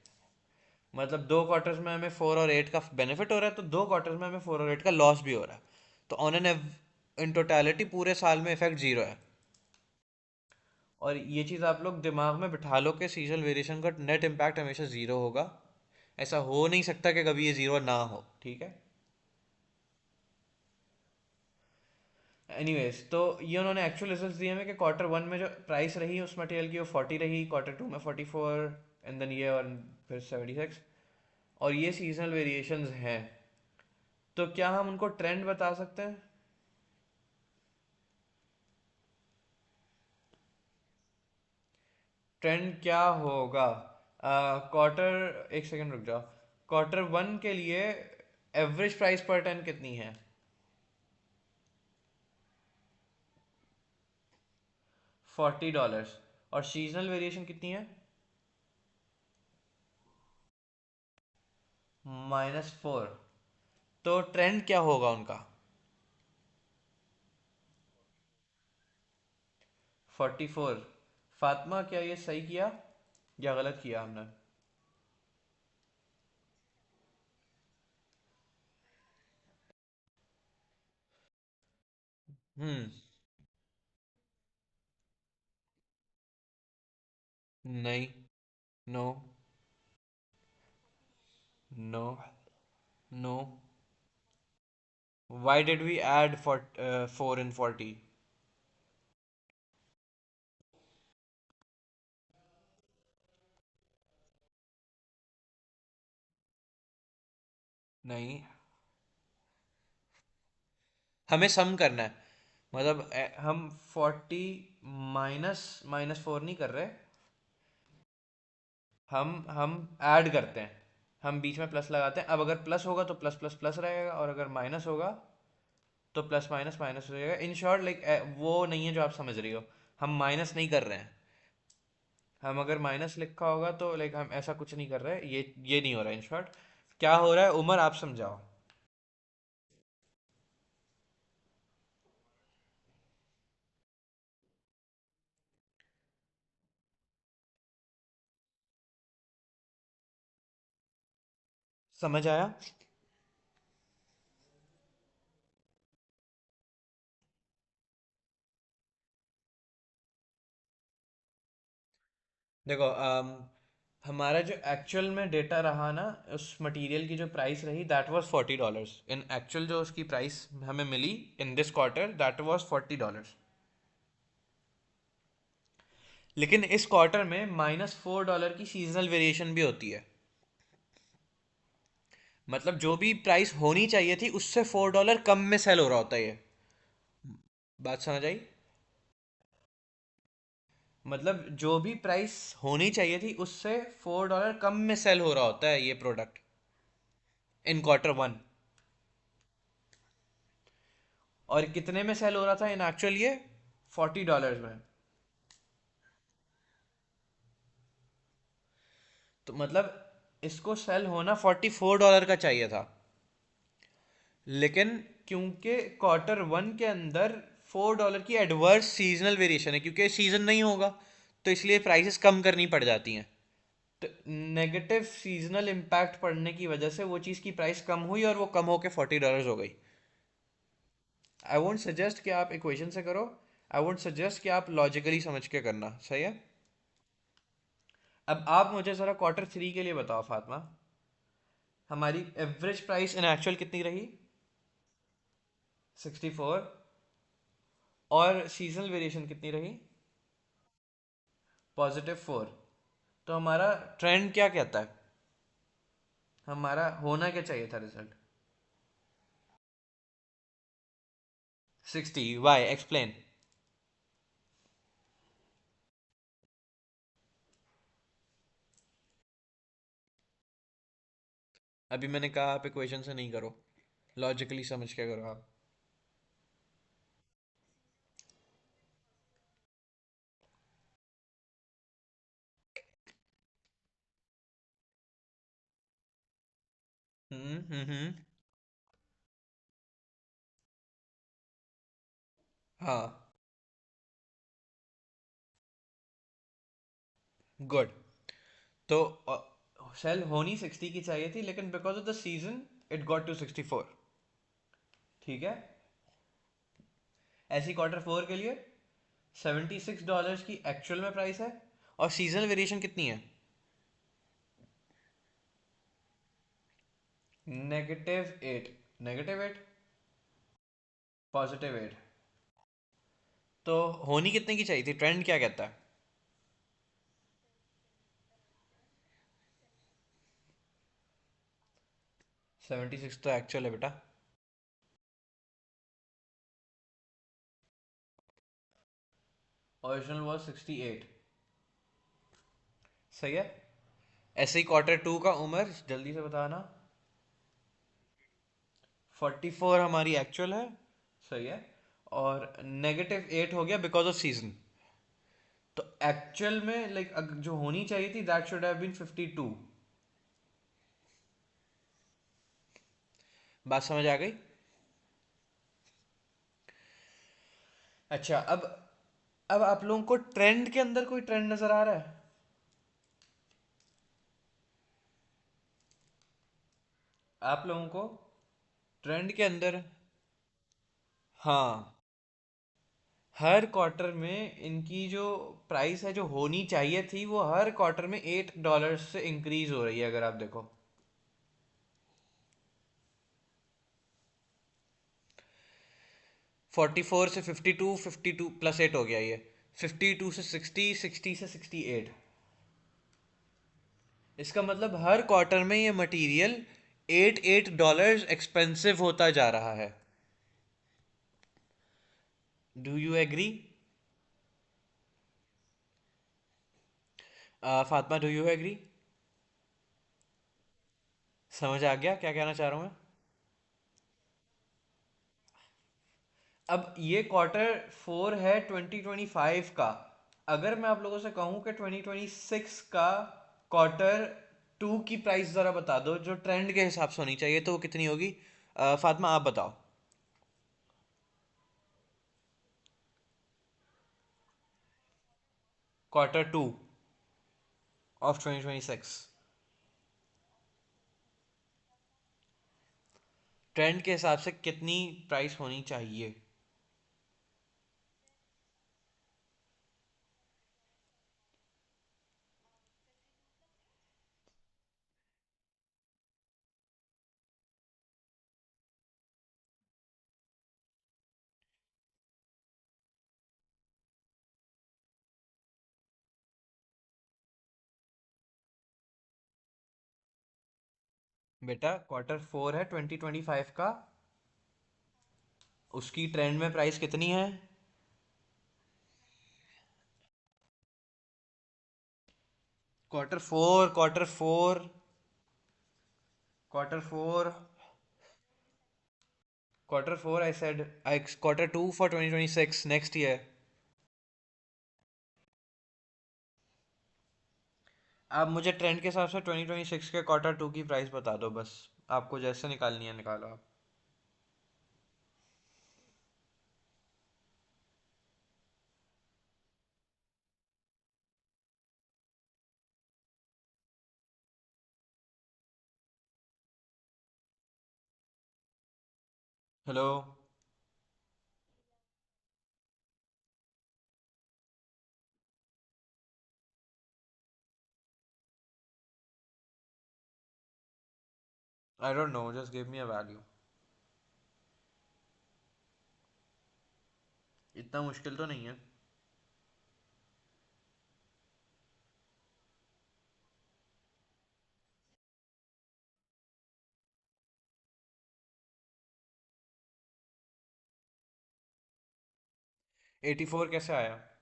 मतलब दो क्वार्टर्स में हमें 4 और 8 का बेनिफिट हो रहा है, तो दो क्वार्टर्स में हमें 4 और 8 का लॉस भी हो रहा है। तो ऑन एन इन टोटालिटी पूरे साल में इफेक्ट जीरो है। और ये चीज़ आप लोग दिमाग में बिठा लो कि सीजनल वेरिएशन का नेट इम्पैक्ट हमेशा ज़ीरो होगा। ऐसा हो नहीं सकता कि कभी ये ज़ीरो ना हो, ठीक है। एनीवेज, तो ये उन्होंने एक्चुअल रिजल्ट्स दिए हैं कि Q1 में जो प्राइस रही उस मटेरियल की वो 40 रही, Q2 में 44, एंड देन ये, और फिर 76। और ये सीजनल वेरिएशंस हैं, तो क्या हम उनको ट्रेंड बता सकते हैं? ट्रेंड क्या होगा? क्वार्टर, एक सेकंड रुक जाओ। Q1 के लिए एवरेज प्राइस पर टन कितनी है? $40। और सीजनल वेरिएशन कितनी है? -4। तो ट्रेंड क्या होगा उनका? 44। फातिमा, क्या ये सही किया या गलत किया हमने? हम्म। नहीं। No. No. No. Why did we add 4 in 40? नहीं, हमें सम करना है। मतलब हम 40 माइनस -4 नहीं कर रहे, हम ऐड करते हैं। हम बीच में प्लस लगाते हैं। अब अगर प्लस होगा तो प्लस प्लस प्लस रहेगा, और अगर माइनस होगा तो प्लस माइनस माइनस रहेगा। इन शॉर्ट लाइक वो नहीं है जो आप समझ रही हो। हम माइनस नहीं कर रहे हैं। हम अगर माइनस लिखा होगा तो लाइक हम ऐसा कुछ नहीं कर रहे, ये नहीं हो रहा है। इन शॉर्ट क्या हो रहा है, उमर आप समझाओ। समझ आया? देखो, हमारा जो एक्चुअल में डेटा रहा ना, उस मटेरियल की जो प्राइस रही दैट वाज $40। इन एक्चुअल जो उसकी प्राइस हमें मिली in this quarter that was $40। लेकिन इस क्वार्टर में -4 की सीजनल वेरिएशन भी होती है। मतलब जो भी प्राइस होनी चाहिए थी उससे $4 कम में सेल हो रहा होता है ये। बात समझ आई? मतलब जो भी प्राइस होनी चाहिए थी उससे $4 कम में सेल हो रहा होता है ये प्रोडक्ट इन Q1। और कितने में सेल हो रहा था इन एक्चुअल ये $40 में। तो मतलब इसको सेल होना $44 का चाहिए था, लेकिन क्योंकि Q1 के अंदर $4 की एडवर्स सीजनल वेरिएशन है, क्योंकि सीजन नहीं होगा तो इसलिए प्राइसेस कम करनी पड़ जाती हैं। तो नेगेटिव सीजनल इम्पैक्ट पड़ने की वजह से वो चीज़ की प्राइस कम हुई और वो कम होकर $40 हो गई। आई वोंट सजेस्ट कि आप इक्वेशन से करो, आई वोंट सजेस्ट कि आप लॉजिकली समझ के करना, सही है? अब आप मुझे ज़रा Q3 के लिए बताओ फातिमा, हमारी एवरेज प्राइस इन एक्चुअल कितनी रही? 64। और सीजनल वेरिएशन कितनी रही? +4। तो हमारा ट्रेंड क्या कहता है? हमारा होना क्या चाहिए था रिजल्ट? 60। Y explain. अभी मैंने कहा आप इक्वेशन से नहीं करो, लॉजिकली समझ के करो आप। हम्म। हाँ। गुड। तो सेल होनी 60 की चाहिए थी, लेकिन because of the season it got to 64। ठीक है। ऐसी Q4 के लिए $76 की एक्चुअल में प्राइस है, और सीजनल वेरिएशन कितनी है? -8। -8। +8। तो होनी कितने की चाहिए थी? ट्रेंड क्या कहता है? 76 तो एक्चुअल है बेटा। Original was 68। सही है। ऐसे ही Q2 का उमर जल्दी से बताना। 44 हमारी एक्चुअल है। सही है। और -8 हो गया बिकॉज ऑफ सीजन। तो एक्चुअल में लाइक जो होनी चाहिए थी दैट शुड हैव बीन 52। बात समझ आ गई? अच्छा, अब आप लोगों को ट्रेंड के अंदर कोई ट्रेंड नजर आ रहा है? आप लोगों को ट्रेंड के अंदर? हाँ। हर क्वार्टर में इनकी जो प्राइस है जो होनी चाहिए थी वो हर क्वार्टर में $8 से इंक्रीज हो रही है, अगर आप देखो। 44 से 52, 52 +8 हो गया ये। 52 से 60, 60 से 68। इसका मतलब हर क्वार्टर में ये मटेरियल $8 एक्सपेंसिव होता जा रहा है। Do you agree? Fatima, do you agree? समझ आ गया क्या कहना चाह रहा हूँ मैं? अब ये Q4 है 2025 का। अगर मैं आप लोगों से कहूँ कि 2026 का Q2 की प्राइस ज़रा बता दो जो ट्रेंड के हिसाब से होनी चाहिए, तो वो कितनी होगी? फातिमा आप बताओ। Q2 ऑफ 2026 ट्रेंड के हिसाब से कितनी प्राइस होनी चाहिए? बेटा Q4 है 2025 का, उसकी ट्रेंड में प्राइस कितनी है? Quarter four quarter four quarter four, I said I Q2 for 2026 next year. आप मुझे ट्रेंड के हिसाब से 2026 के Q2 की प्राइस बता दो बस। आपको जैसे निकालनी है निकालो आप। Hello. I don't know, just give me a value. इतना मुश्किल तो नहीं है। एटी फोर कैसे आया?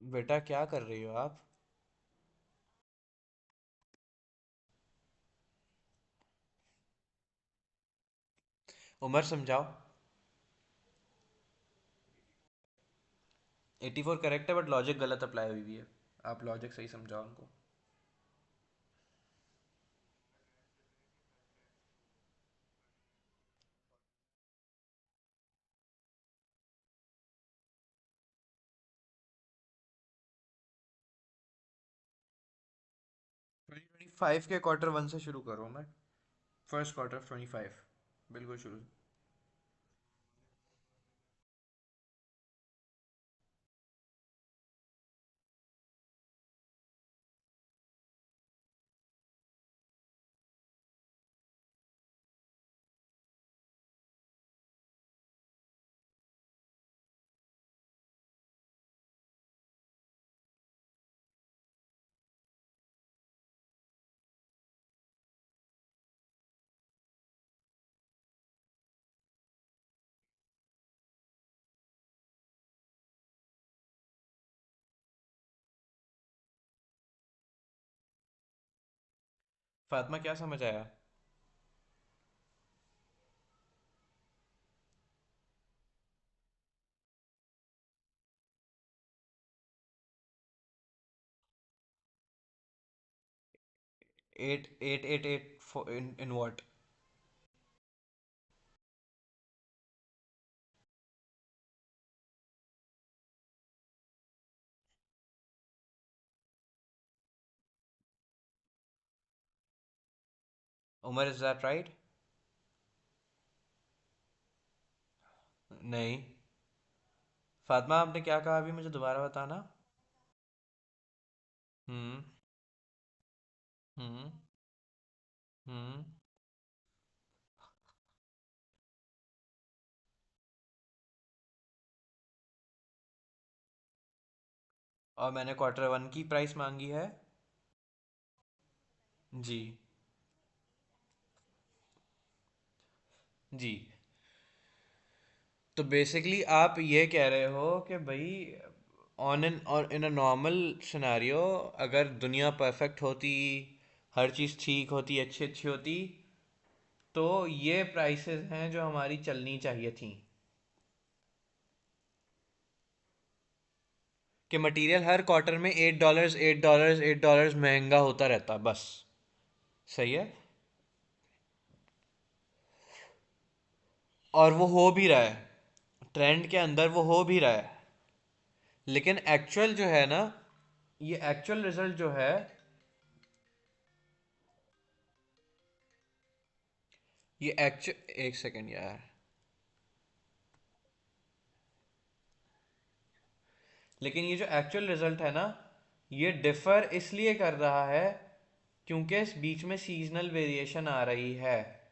बेटा क्या कर रही हो आप? उमर समझाओ। 84 करेक्ट है बट लॉजिक गलत अप्लाई हुई हुई है। आप लॉजिक सही समझाओ उनको। 2025 के Q1 से शुरू करो मैं। फर्स्ट क्वार्टर ऑफ 25, बिल्कुल शुरू। फातिमा क्या समझ आया? 8888 in what? Umar, is that right? नहीं। फातिमा आपने क्या कहा अभी, मुझे दोबारा बताना। हम्म। हम्म। हम्म। और मैंने Q1 की प्राइस मांगी है। जी। जी। तो बेसिकली आप ये कह रहे हो कि भाई ऑन एन और इन अ नॉर्मल सिनेरियो, अगर दुनिया परफेक्ट होती, हर चीज़ ठीक होती, अच्छी अच्छी होती, तो ये प्राइसेस हैं जो हमारी चलनी चाहिए थी। कि मटेरियल हर क्वार्टर में $8 $8 $8 महंगा होता रहता बस। सही है। और वो हो भी रहा है, ट्रेंड के अंदर वो हो भी रहा है। लेकिन एक्चुअल जो है ना, ये एक्चुअल रिजल्ट जो है, ये एक्चुअल, एक सेकेंड यार। लेकिन ये जो एक्चुअल रिजल्ट है ना, ये डिफर इसलिए कर रहा है क्योंकि इस बीच में सीजनल वेरिएशन आ रही है।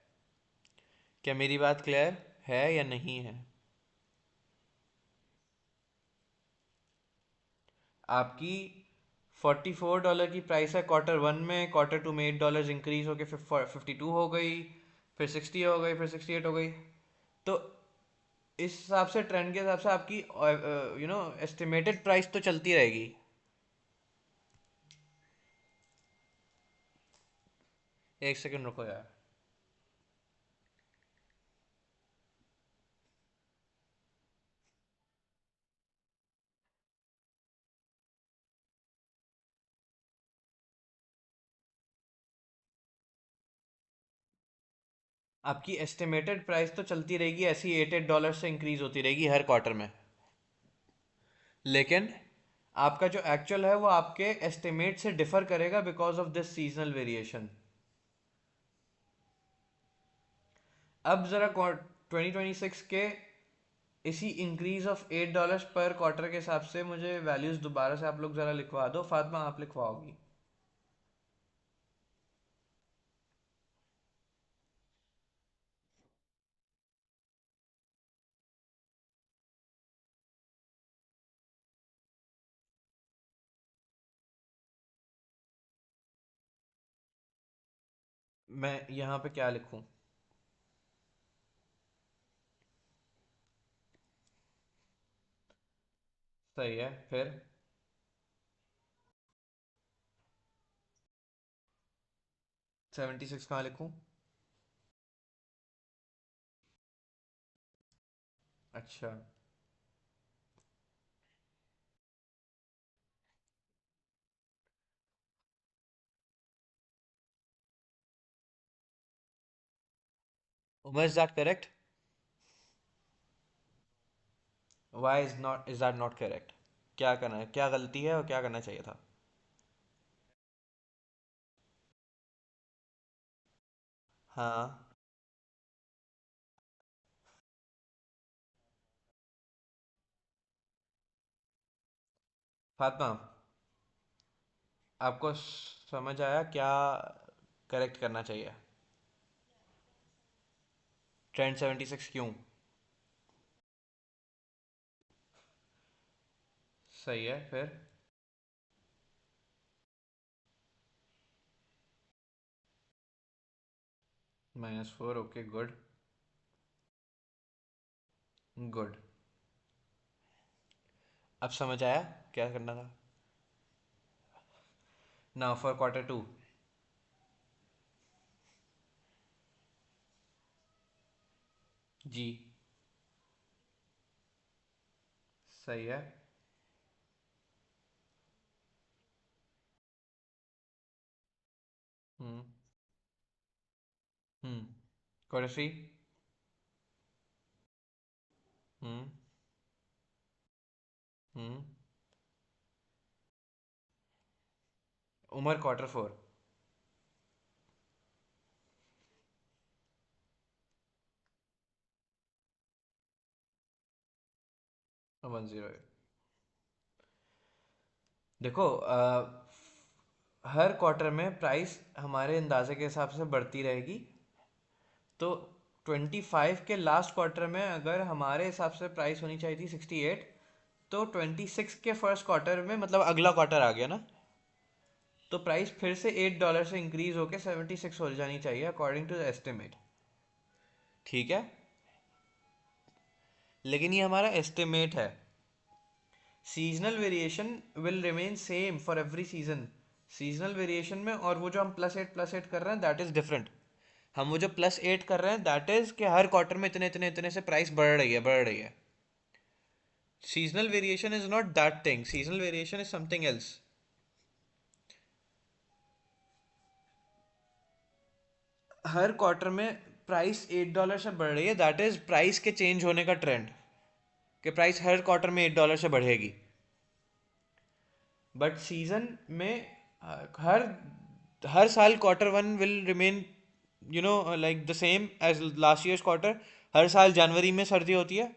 क्या मेरी बात क्लियर है या नहीं है? आपकी $44 की प्राइस है क्वार्टर 1 में, क्वार्टर 2 में $8 इंक्रीज होके फिर 52 हो गई, फिर 60 हो गई, फिर 68 हो गई। तो इस हिसाब से, ट्रेंड के हिसाब से आपकी एस्टिमेटेड प्राइस तो चलती रहेगी। एक सेकंड रुको यार। आपकी एस्टिमेटेड प्राइस तो चलती रहेगी ऐसी, $8 से इंक्रीज होती रहेगी हर क्वार्टर में। लेकिन आपका जो एक्चुअल है वो आपके एस्टिमेट से डिफर करेगा because of this seasonal variation. अब ज़रा 2026 के इसी इंक्रीज ऑफ $8 पर क्वार्टर के हिसाब से मुझे वैल्यूज़ दोबारा से आप लोग ज़रा लिखवा दो। फातिमा, आप लिखवाओगी? मैं यहाँ पे क्या लिखूँ? सही है, फिर 76 कहाँ लिखूँ? अच्छा। Umar, is that correct? Why is that not correct? क्या करना है, क्या गलती है और क्या करना चाहिए था? हाँ। फातिमा, आपको समझ आया क्या करेक्ट करना चाहिए? ट्रेंड 76 क्यों? सही है, फिर -4, ओके, गुड। गुड। अब समझ आया क्या करना था? Now for quarter 2। जी। सही है। हम्म। हम्म। क्वार्टर 3। हम्म। हम्म। उमर, क्वार्टर 4। 108। देखो, हर क्वार्टर में प्राइस हमारे अंदाजे के हिसाब से बढ़ती रहेगी। तो 25 के लास्ट क्वार्टर में अगर हमारे हिसाब से प्राइस होनी चाहिए थी 68, तो 26 के फर्स्ट क्वार्टर में, मतलब अगला क्वार्टर आ गया ना, तो प्राइस फिर से $8 से इंक्रीज होकर 76 हो जानी चाहिए अकॉर्डिंग टू द एस्टिमेट। ठीक है। लेकिन ये हमारा एस्टिमेट है। Seasonal variation will remain same for every season. Seasonal variation में, और वो जो हम +8 कर रहे हैं, दैट इज डिफरेंट। हम वो जो +8 कर रहे हैं, दैट इज कि हर क्वार्टर में इतने इतने इतने से प्राइस बढ़ रही है, बढ़ रही है। Seasonal variation is not that thing, seasonal variation is something else. Her quarter में प्राइस $8 से बढ़ रही है, दैट इज प्राइस के चेंज होने का ट्रेंड, कि प्राइस हर क्वार्टर में $8 से बढ़ेगी। बट सीजन में हर हर साल quarter 1 will remain like the same as last years quarter. हर साल जनवरी में सर्दी होती है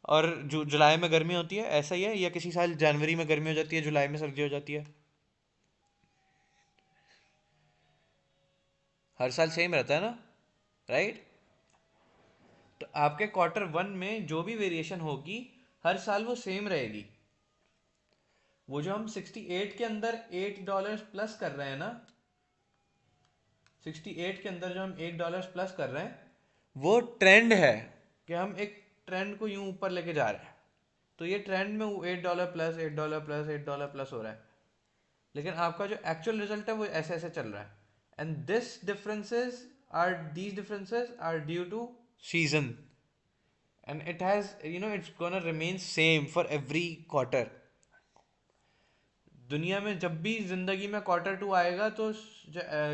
और जुलाई में गर्मी होती है, ऐसा ही है? या किसी साल जनवरी में गर्मी हो जाती है, जुलाई में सर्दी हो जाती है? हर साल सेम रहता है ना, राइट? तो आपके क्वार्टर 1 में जो भी वेरिएशन होगी, हर साल वो सेम रहेगी। वो जो हम 68 के अंदर $8 प्लस कर रहे हैं ना, 68 के अंदर जो हम $8 प्लस कर रहे हैं, वो ट्रेंड है कि हम एक ट्रेंड को यूं ऊपर लेके जा रहे हैं। तो ये ट्रेंड में वो $8 प्लस, $8 प्लस, $8 प्लस हो रहा है। लेकिन आपका जो एक्चुअल रिजल्ट है वो ऐसे ऐसे चल रहा है। And these differences are due to season, and it has it's gonna remain same for every quarter. दुनिया में जब भी जिंदगी में क्वार्टर 2 आएगा तो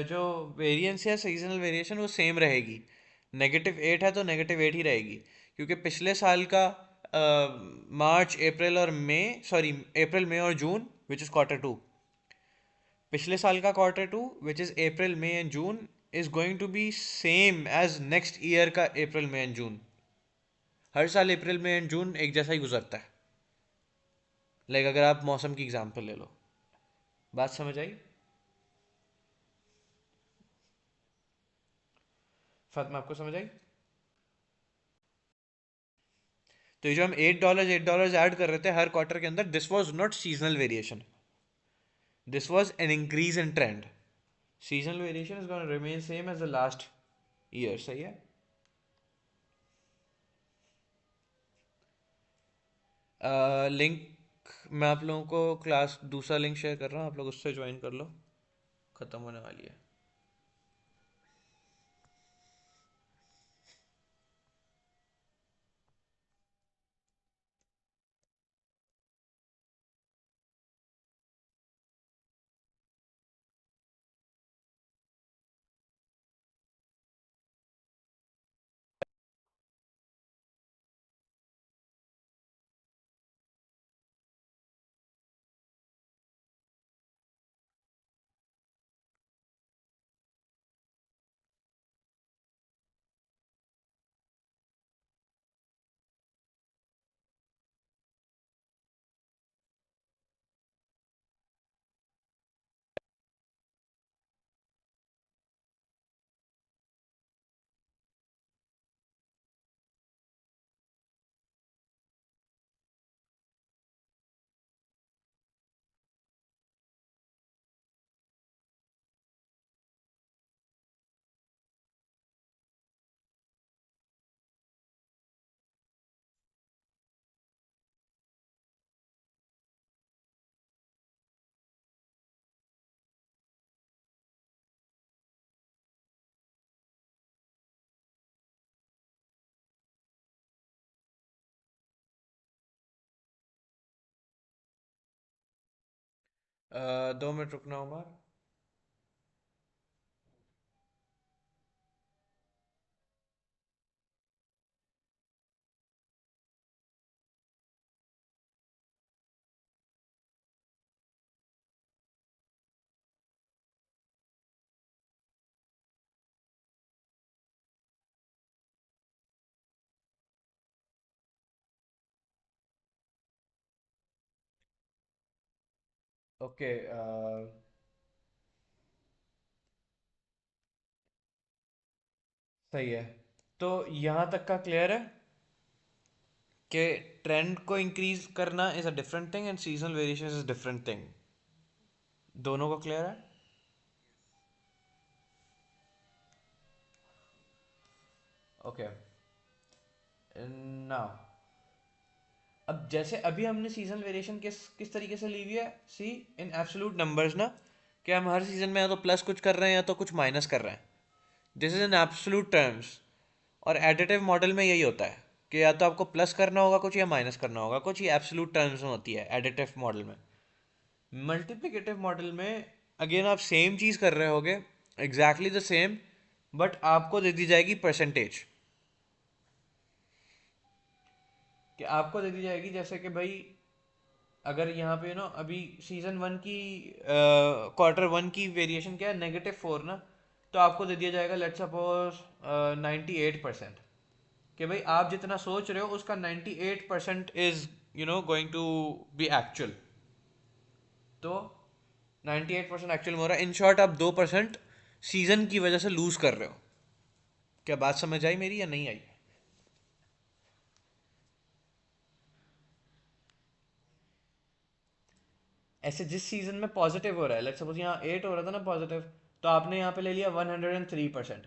जो वेरिएंस है, सीजनल वेरिएशन, वो सेम रहेगी। -8 है तो -8 ही रहेगी, क्योंकि पिछले साल का मार्च अप्रैल और मई, सॉरी अप्रैल मई और जून विच इज़ क्वार्टर 2, पिछले साल का quarter 2 which is April May and June is going to be same as next year का अप्रैल मई एंड जून। हर साल अप्रैल मई एंड जून एक जैसा ही गुजरता है। लाइक अगर आप मौसम की एग्जांपल ले लो। बात समझ आई? फातिमा, आपको समझ आई? तो ये जो हम $8 ऐड कर रहे थे हर क्वार्टर के अंदर, this was not seasonal variation, this was an increase in trend. Seasonal variation is gonna remain same as the last year. सही है। लिंक मैं आप लोगों को क्लास दूसरा लिंक शेयर कर रहा हूँ, आप लोग उससे ज्वाइन कर लो, ख़त्म होने वाली है। अ, 2 मिनट रुकना उमर। ओके, सही है। तो यहाँ तक का क्लियर है कि ट्रेंड को इंक्रीज करना is a different thing and seasonal variation is different thing. दोनों को क्लियर है? ओके, नाउ अब जैसे अभी हमने सीजनल वेरिएशन किस किस तरीके से ली हुई है, सी इन एब्सोल्यूट नंबर्स ना, कि हम हर सीजन में या तो प्लस कुछ कर रहे हैं या तो कुछ माइनस कर रहे हैं। This is in absolute terms. और एडिटिव मॉडल में यही होता है कि या तो आपको प्लस करना होगा कुछ या माइनस करना होगा कुछ, ये एब्सोल्यूट टर्म्स में होती है एडिटिव मॉडल में। मल्टीप्लिकेटिव मॉडल में अगेन आप सेम चीज़ कर रहे होगे, एग्जैक्टली द सेम, बट आपको दे दी जाएगी परसेंटेज। कि आपको दे दी जाएगी जैसे कि भाई, अगर यहाँ पे अभी सीजन 1 की क्वार्टर 1 की वेरिएशन क्या है, -4 ना, तो आपको दे दिया जाएगा लेट्स सपोज 98%। कि भाई आप जितना सोच रहे हो उसका 98% is going to be actual. तो 98% एक्चुअल में हो रहा है। इन शॉर्ट आप 2% सीजन की वजह से लूज कर रहे हो। क्या बात समझ आई मेरी या नहीं आई? ऐसे जिस सीजन में पॉजिटिव हो रहा है, लेट्स सपोज यहाँ 8 हो रहा था ना पॉजिटिव, तो आपने यहाँ पे ले लिया 103%।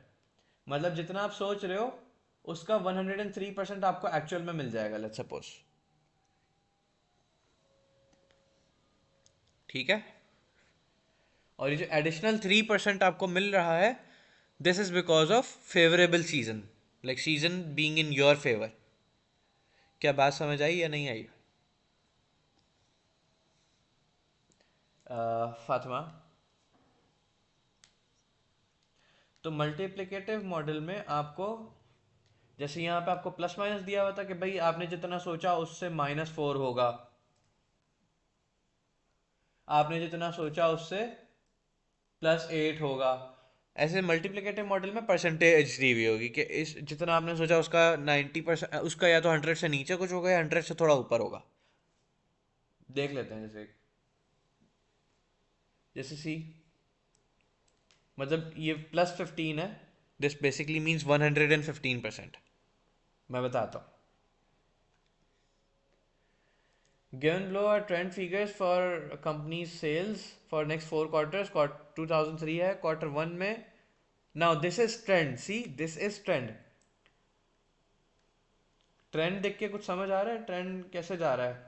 मतलब जितना आप सोच रहे हो उसका 103% आपको एक्चुअल में मिल जाएगा, लेट्स सपोज। ठीक है। और ये जो एडिशनल 3% आपको मिल रहा है, this is because of favourable season, like season being in your favour. क्या बात समझ आई या नहीं आई? फातिमा, तो मल्टीप्लिकेटिव मॉडल में आपको, जैसे यहाँ पे आपको प्लस माइनस दिया हुआ था कि भाई आपने जितना सोचा उससे -4 होगा, आपने जितना सोचा उससे +8 होगा। ऐसे मल्टीप्लिकेटिव मॉडल में परसेंटेज दी हुई होगी कि इस जितना आपने सोचा उसका 90%, उसका या तो 100 से नीचे कुछ होगा या 100 से थोड़ा ऊपर होगा। देख लेते हैं। जैसे जैसे सी, मतलब ये +15 है, दिस बेसिकली मीन्स 115%। मैं बताता हूँ। Given below are trend figures for company's sales for next 4 quarters. Quarter 2003 है, Quarter 1 में। Now this is trend. See, this is trend. Trend देख के कुछ समझ आ रहा है ट्रेंड कैसे जा रहा है?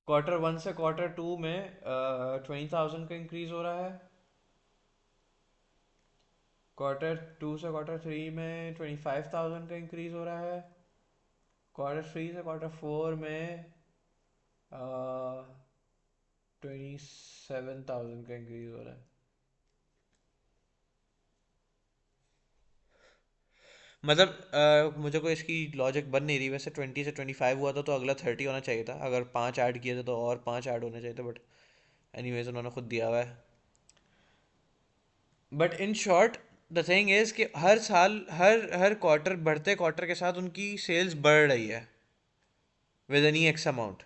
Quarter 1 से Quarter 2 में 20,000 का इंक्रीज हो रहा है। Quarter 2 से Quarter 3 में 25,000 का इंक्रीज हो रहा है। Quarter 3 से Quarter 4 में 27,000 का इंक्रीज हो रहा है। मतलब मुझे कोई इसकी लॉजिक बन नहीं रही। वैसे 20 से 25 हुआ था तो अगला 30 होना चाहिए था। अगर 5 ऐड किए थे तो और 5 ऐड होने चाहिए थे, बट एनीवेज उन्होंने खुद दिया हुआ है। But in short, the thing is कि हर साल, हर क्वार्टर, बढ़ते क्वार्टर के साथ उनकी सेल्स बढ़ रही है विद एनी एक्स अमाउंट।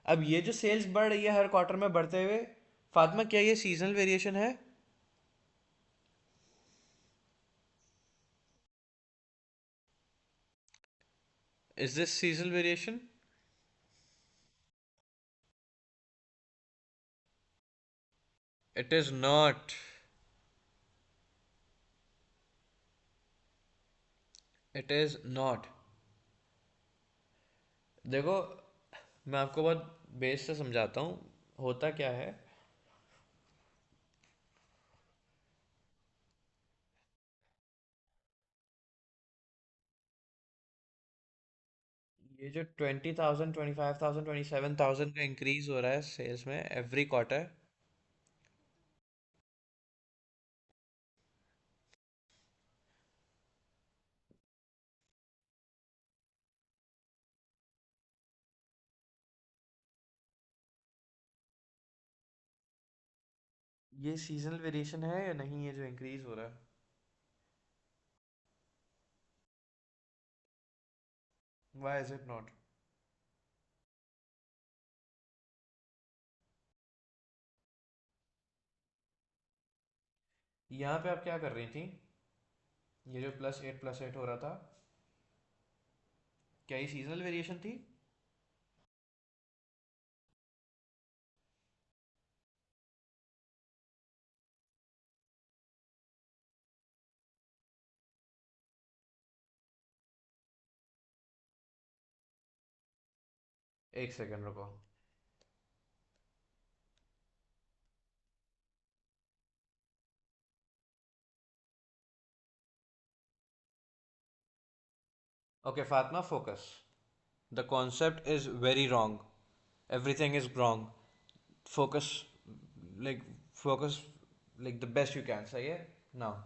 अब ये जो सेल्स बढ़ रही है हर क्वार्टर में बढ़ते हुए, फातिमा क्या ये सीजनल वेरिएशन है? Is this seasonal variation? It is not. It is not. देखो, मैं आपको बहुत बेस से समझाता हूँ होता क्या है। ये जो 20,000, 25,000, 27,000 का इंक्रीज हो रहा है सेल्स में एवरी क्वार्टर, ये सीजनल वेरिएशन है या नहीं, ये जो इंक्रीज हो रहा है? Why is it not? यहाँ पे आप क्या कर रही थी? ये जो +8 +8 हो रहा था, क्या ये सीजनल वेरिएशन थी? एक सेकंड रुको। Okay Fatima, focus. The concept is very wrong. Everything is wrong. Focus, like focus, like the best you can. सही है नाउ?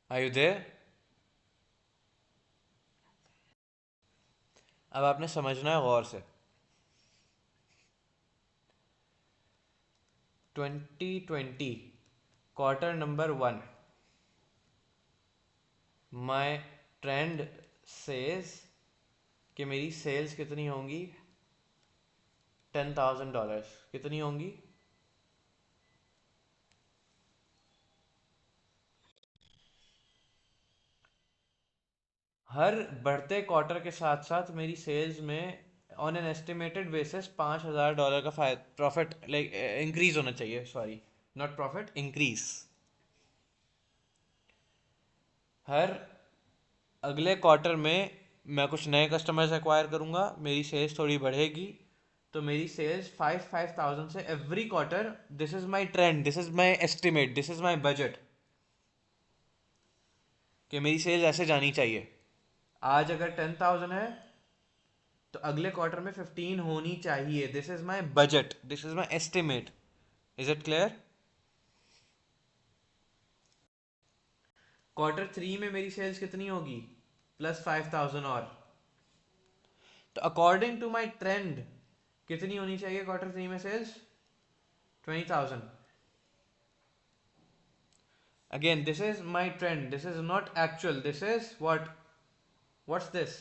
Are you there? अब आपने समझना है गौर से। 2020 Quarter 1, माई ट्रेंड सेज कि मेरी सेल्स कितनी होंगी? $10,000 कितनी होंगी? हर बढ़ते क्वार्टर के साथ साथ मेरी सेल्स में ऑन एन एस्टिमेटेड बेसिस $5,000 का प्रॉफिट, लाइक इंक्रीज होना चाहिए, सॉरी, नॉट प्रॉफिट, इंक्रीज। हर अगले क्वार्टर में मैं कुछ नए कस्टमर्स एक्वायर करूंगा, मेरी सेल्स थोड़ी बढ़ेगी, तो मेरी सेल्स 5,000 से every quarter, this is my trend, this is my estimate, this is my budget, कि मेरी सेल्स ऐसे जानी चाहिए। आज अगर 10,000 है तो अगले क्वार्टर में 15 होनी चाहिए, this is my budget, this is my estimate. Is it clear? Quarter 3 में मेरी सेल्स कितनी होगी? +5,000 और, तो अकॉर्डिंग टू माई ट्रेंड कितनी होनी चाहिए क्वार्टर 3 में sales? 20,000। Again, this is my trend, this is not actual, this is what's this?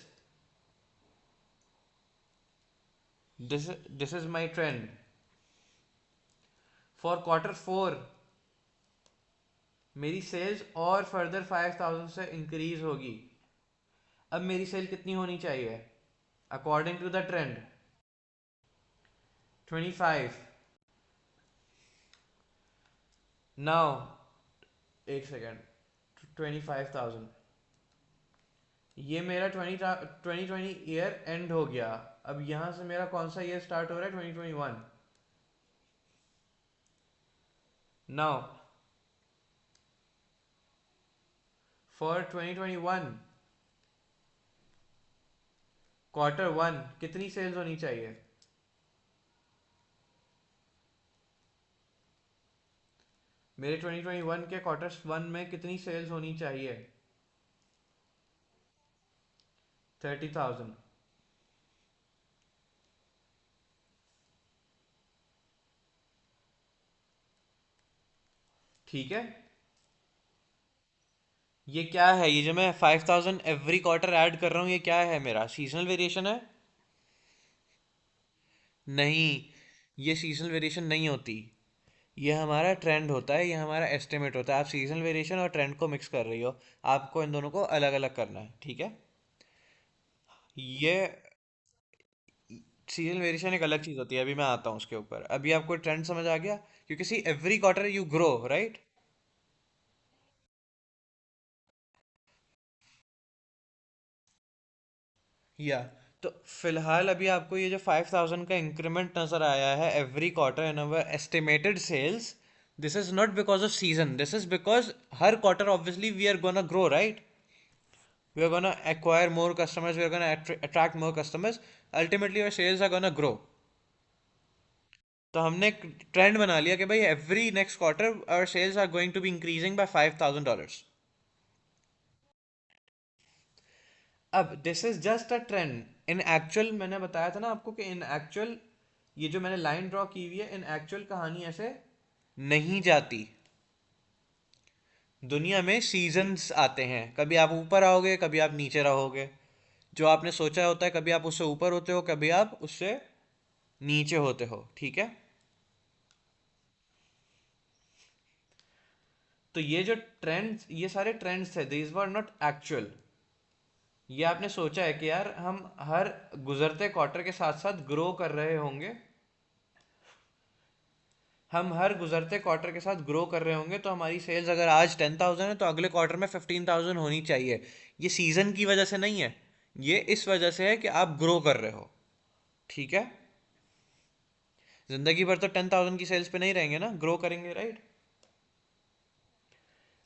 This is my trend. For quarter 4 मेरी सेल्स और फर्दर 5,000 से इंक्रीज होगी। अब मेरी सेल कितनी होनी चाहिए according to the trend? 25। Now एक सेकेंड, 25,000, ये मेरा 2020 ईयर एंड हो गया। अब यहां से मेरा कौन सा ईयर स्टार्ट हो रहा है? 2021। नाउ फॉर 2021 क्वार्टर 1 कितनी सेल्स होनी चाहिए? मेरे 2021 के क्वार्टर 1 में कितनी सेल्स होनी चाहिए? 30,000। ठीक है। ये क्या है? ये जो मैं 5,000 एवरी क्वार्टर ऐड कर रहा हूँ, ये क्या है? मेरा सीजनल वेरिएशन है? नहीं, ये सीजनल वेरिएशन नहीं होती, ये हमारा ट्रेंड होता है, ये हमारा एस्टिमेट होता है। आप सीजनल वेरिएशन और ट्रेंड को मिक्स कर रही हो, आपको इन दोनों को अलग अलग करना है, ठीक है? ये सीजनल वेरिएशन एक अलग चीज़ होती है, अभी मैं आता हूँ उसके ऊपर। अभी आपको ट्रेंड समझ आ गया? क्योंकि सी every quarter you grow, right? या तो फिलहाल अभी आपको ये जो 5,000 का इंक्रीमेंट नजर आया है every quarter in our estimated sales, this is not because of season, this is because हर quarter obviously we are gonna grow, right? We are gonna acquire more customers, we are gonna attract more customers, ultimately our sales are gonna grow। तो हमने एक trend बना लिया कि भाई every next quarter our sales are going to be increasing by $5,000। अब this is just a trend, in actual मैंने बताया था ना आपको कि इन एक्चुअल ये जो मैंने लाइन ड्रॉ की हुई है, इन एक्चुअल कहानी ऐसे नहीं जाती। दुनिया में सीजन्स आते हैं, कभी आप ऊपर आओगे, कभी आप नीचे रहोगे। जो आपने सोचा होता है, कभी आप उससे ऊपर होते हो, कभी आप उससे नीचे होते हो, ठीक है? तो ये जो ट्रेंड्स, ये सारे ट्रेंड्स थे, दीज वर नॉट एक्चुअल। ये आपने सोचा है कि यार हम हर गुजरते क्वार्टर के साथ साथ ग्रो कर रहे होंगे, हम हर गुजरते क्वार्टर के साथ ग्रो कर रहे होंगे, तो हमारी सेल्स अगर आज 10,000 है तो अगले क्वार्टर में 15,000 होनी चाहिए। ये सीजन की वजह से नहीं है, ये इस वजह से है कि आप ग्रो कर रहे हो, ठीक है? जिंदगी भर तो 10,000 की सेल्स पे नहीं रहेंगे ना, ग्रो करेंगे, राइट?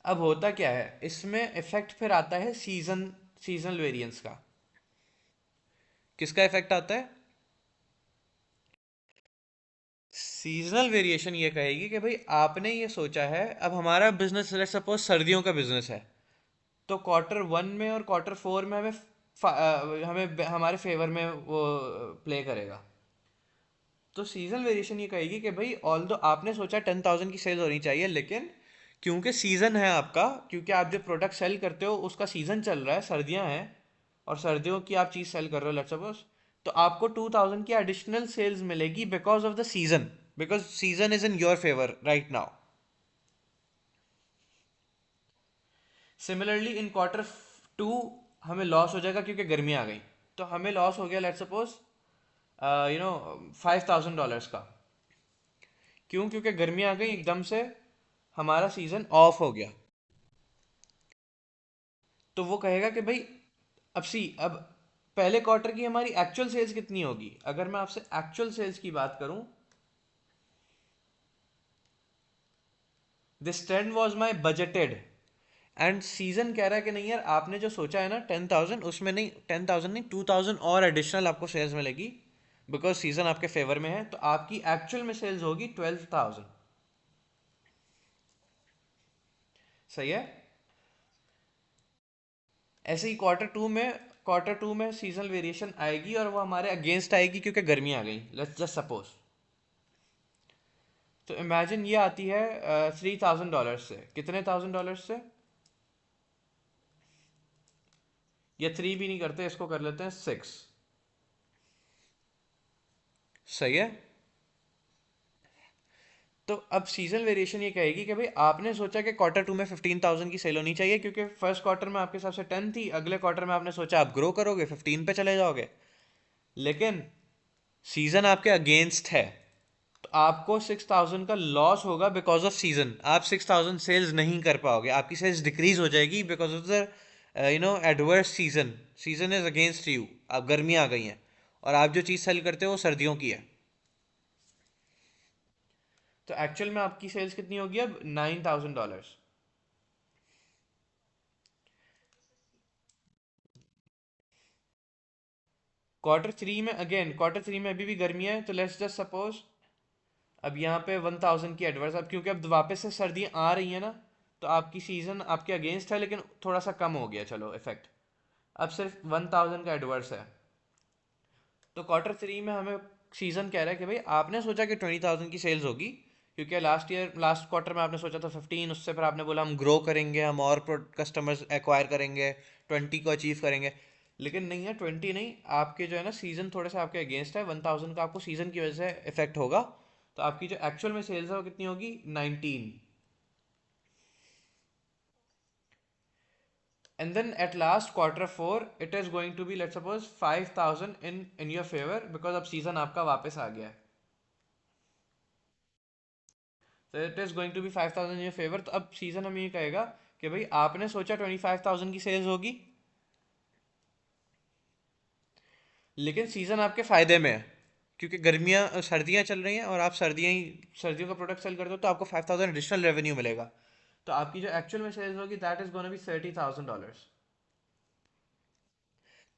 अब होता क्या है इसमें इफेक्ट, फिर आता है सीजनल वेरिएंस का। किसका इफेक्ट आता है? सीजनल वेरिएशन ये कहेगी कि भाई आपने ये सोचा है, अब हमारा बिजनेस, लेट्स सपोज सर्दियों का बिजनेस है, तो क्वार्टर 1 में और क्वार्टर 4 में हमें हमारे फेवर में वो प्ले करेगा। तो सीजनल वेरिएशन ये कहेगी कि भाई ऑल दो आपने सोचा 10,000 की सेल्स होनी चाहिए, लेकिन क्योंकि सीजन है आपका, क्योंकि आप जो प्रोडक्ट सेल करते हो उसका सीजन चल रहा है, सर्दियां हैं, और सर्दियों की आप चीज़ सेल कर रहे हो, लेट्स सपोज, तो आपको 2000 की एडिशनल सेल्स मिलेगी because of the season, because season is in your favour right now. Similarly in quarter two हमें लॉस हो जाएगा क्योंकि गर्मी आ गई। तो हमें लॉस हो गया लेट सपोज $5000 का। क्यों? क्योंकि गर्मी आ गई एकदम से, हमारा सीजन ऑफ हो गया। तो वो कहेगा कि भाई अब पहले क्वार्टर की हमारी एक्चुअल सेल्स कितनी होगी। अगर मैं आपसे एक्चुअल सेल्स की बात करूं, this 10 was my budgeted, and season कह रहा है कि नहीं यार, आपने जो सोचा है ना 10,000, उसमें नहीं, 10,000 नहीं, 2,000 और एडिशनल आपको सेल्स मिलेगी बिकॉज सीजन आपके फेवर में है। तो आपकी एक्चुअल में सेल्स होगी 12,000। सही है। ऐसे ही क्वार्टर टू में सीजनल वेरिएशन आएगी और वो हमारे अगेंस्ट आएगी क्योंकि गर्मी आ गई, लेट्स जस्ट सपोज। तो इमेजिन ये आती है $3,000 से। कितने $1,000 से? या 3 भी नहीं करते, इसको कर लेते हैं 6। सही है। तो अब सीजन वेरिएशन ये कहेगी कि भाई आपने सोचा कि क्वार्टर टू में 15,000 की सेल होनी चाहिए क्योंकि फर्स्ट क्वार्टर में आपके हिसाब से 10 थी, अगले क्वार्टर में आपने सोचा आप ग्रो करोगे, 15 पे चले जाओगे। लेकिन सीजन आपके अगेंस्ट है, तो आपको 6,000 का लॉस होगा बिकॉज ऑफ सीजन। आप 6,000 सेल्स नहीं कर पाओगे, आपकी सेल्स डिक्रीज हो जाएगी because of the adverse season. Season is against you, अब गर्मी आ गई है और आप जो चीज़ सेल करते हो वो सर्दियों की है। तो एक्चुअल में आपकी सेल्स कितनी होगी अब? $9,000। क्वार्टर थ्री में अभी भी गर्मी है, तो लेट्स जस्ट सपोज अब यहाँ पे 1,000 की एडवर्स, अब क्योंकि अब वापस से सर्दियाँ आ रही हैं ना, तो आपकी सीजन आपके अगेंस्ट है लेकिन थोड़ा सा कम हो गया, चलो इफेक्ट। अब सिर्फ 1,000 का एडवर्स है। तो क्वार्टर थ्री में हमें सीजन कह रहा है कि भाई आपने सोचा कि 20,000 की सेल्स होगी क्योंकि लास्ट क्वार्टर में आपने सोचा था 15, उससे फिर आपने बोला हम ग्रो करेंगे, हम और कस्टमर्स एक्वायर करेंगे, 20 को अचीव करेंगे। लेकिन नहीं है, 20 नहीं, आपके जो है ना सीजन थोड़े से आपके अगेंस्ट है, 1,000 का आपको सीजन की वजह से इफेक्ट होगा। तो आपकी जो एक्चुअल में सेल्स है वो कितनी होगी? 19। And then at last quarter four it is going to be let's suppose 5,000 in your favor because अब सीजन आपका वापस आ गया है। तो it is going to be 5,000 in your favour. तो अब सीजन हमें ये कहेगा कि भाई आपने सोचा 25,000 की सेल्स होगी, लेकिन सीजन आपके फायदे में है क्योंकि सर्दियां चल रही हैं और आप सर्दियों का प्रोडक्ट सेल करते हो, तो आपको 5,000 एडिशनल रेवेन्यू मिलेगा। तो आपकी जो एक्चुअल में सेल्स होगी दैट इज गोना बी $30,000।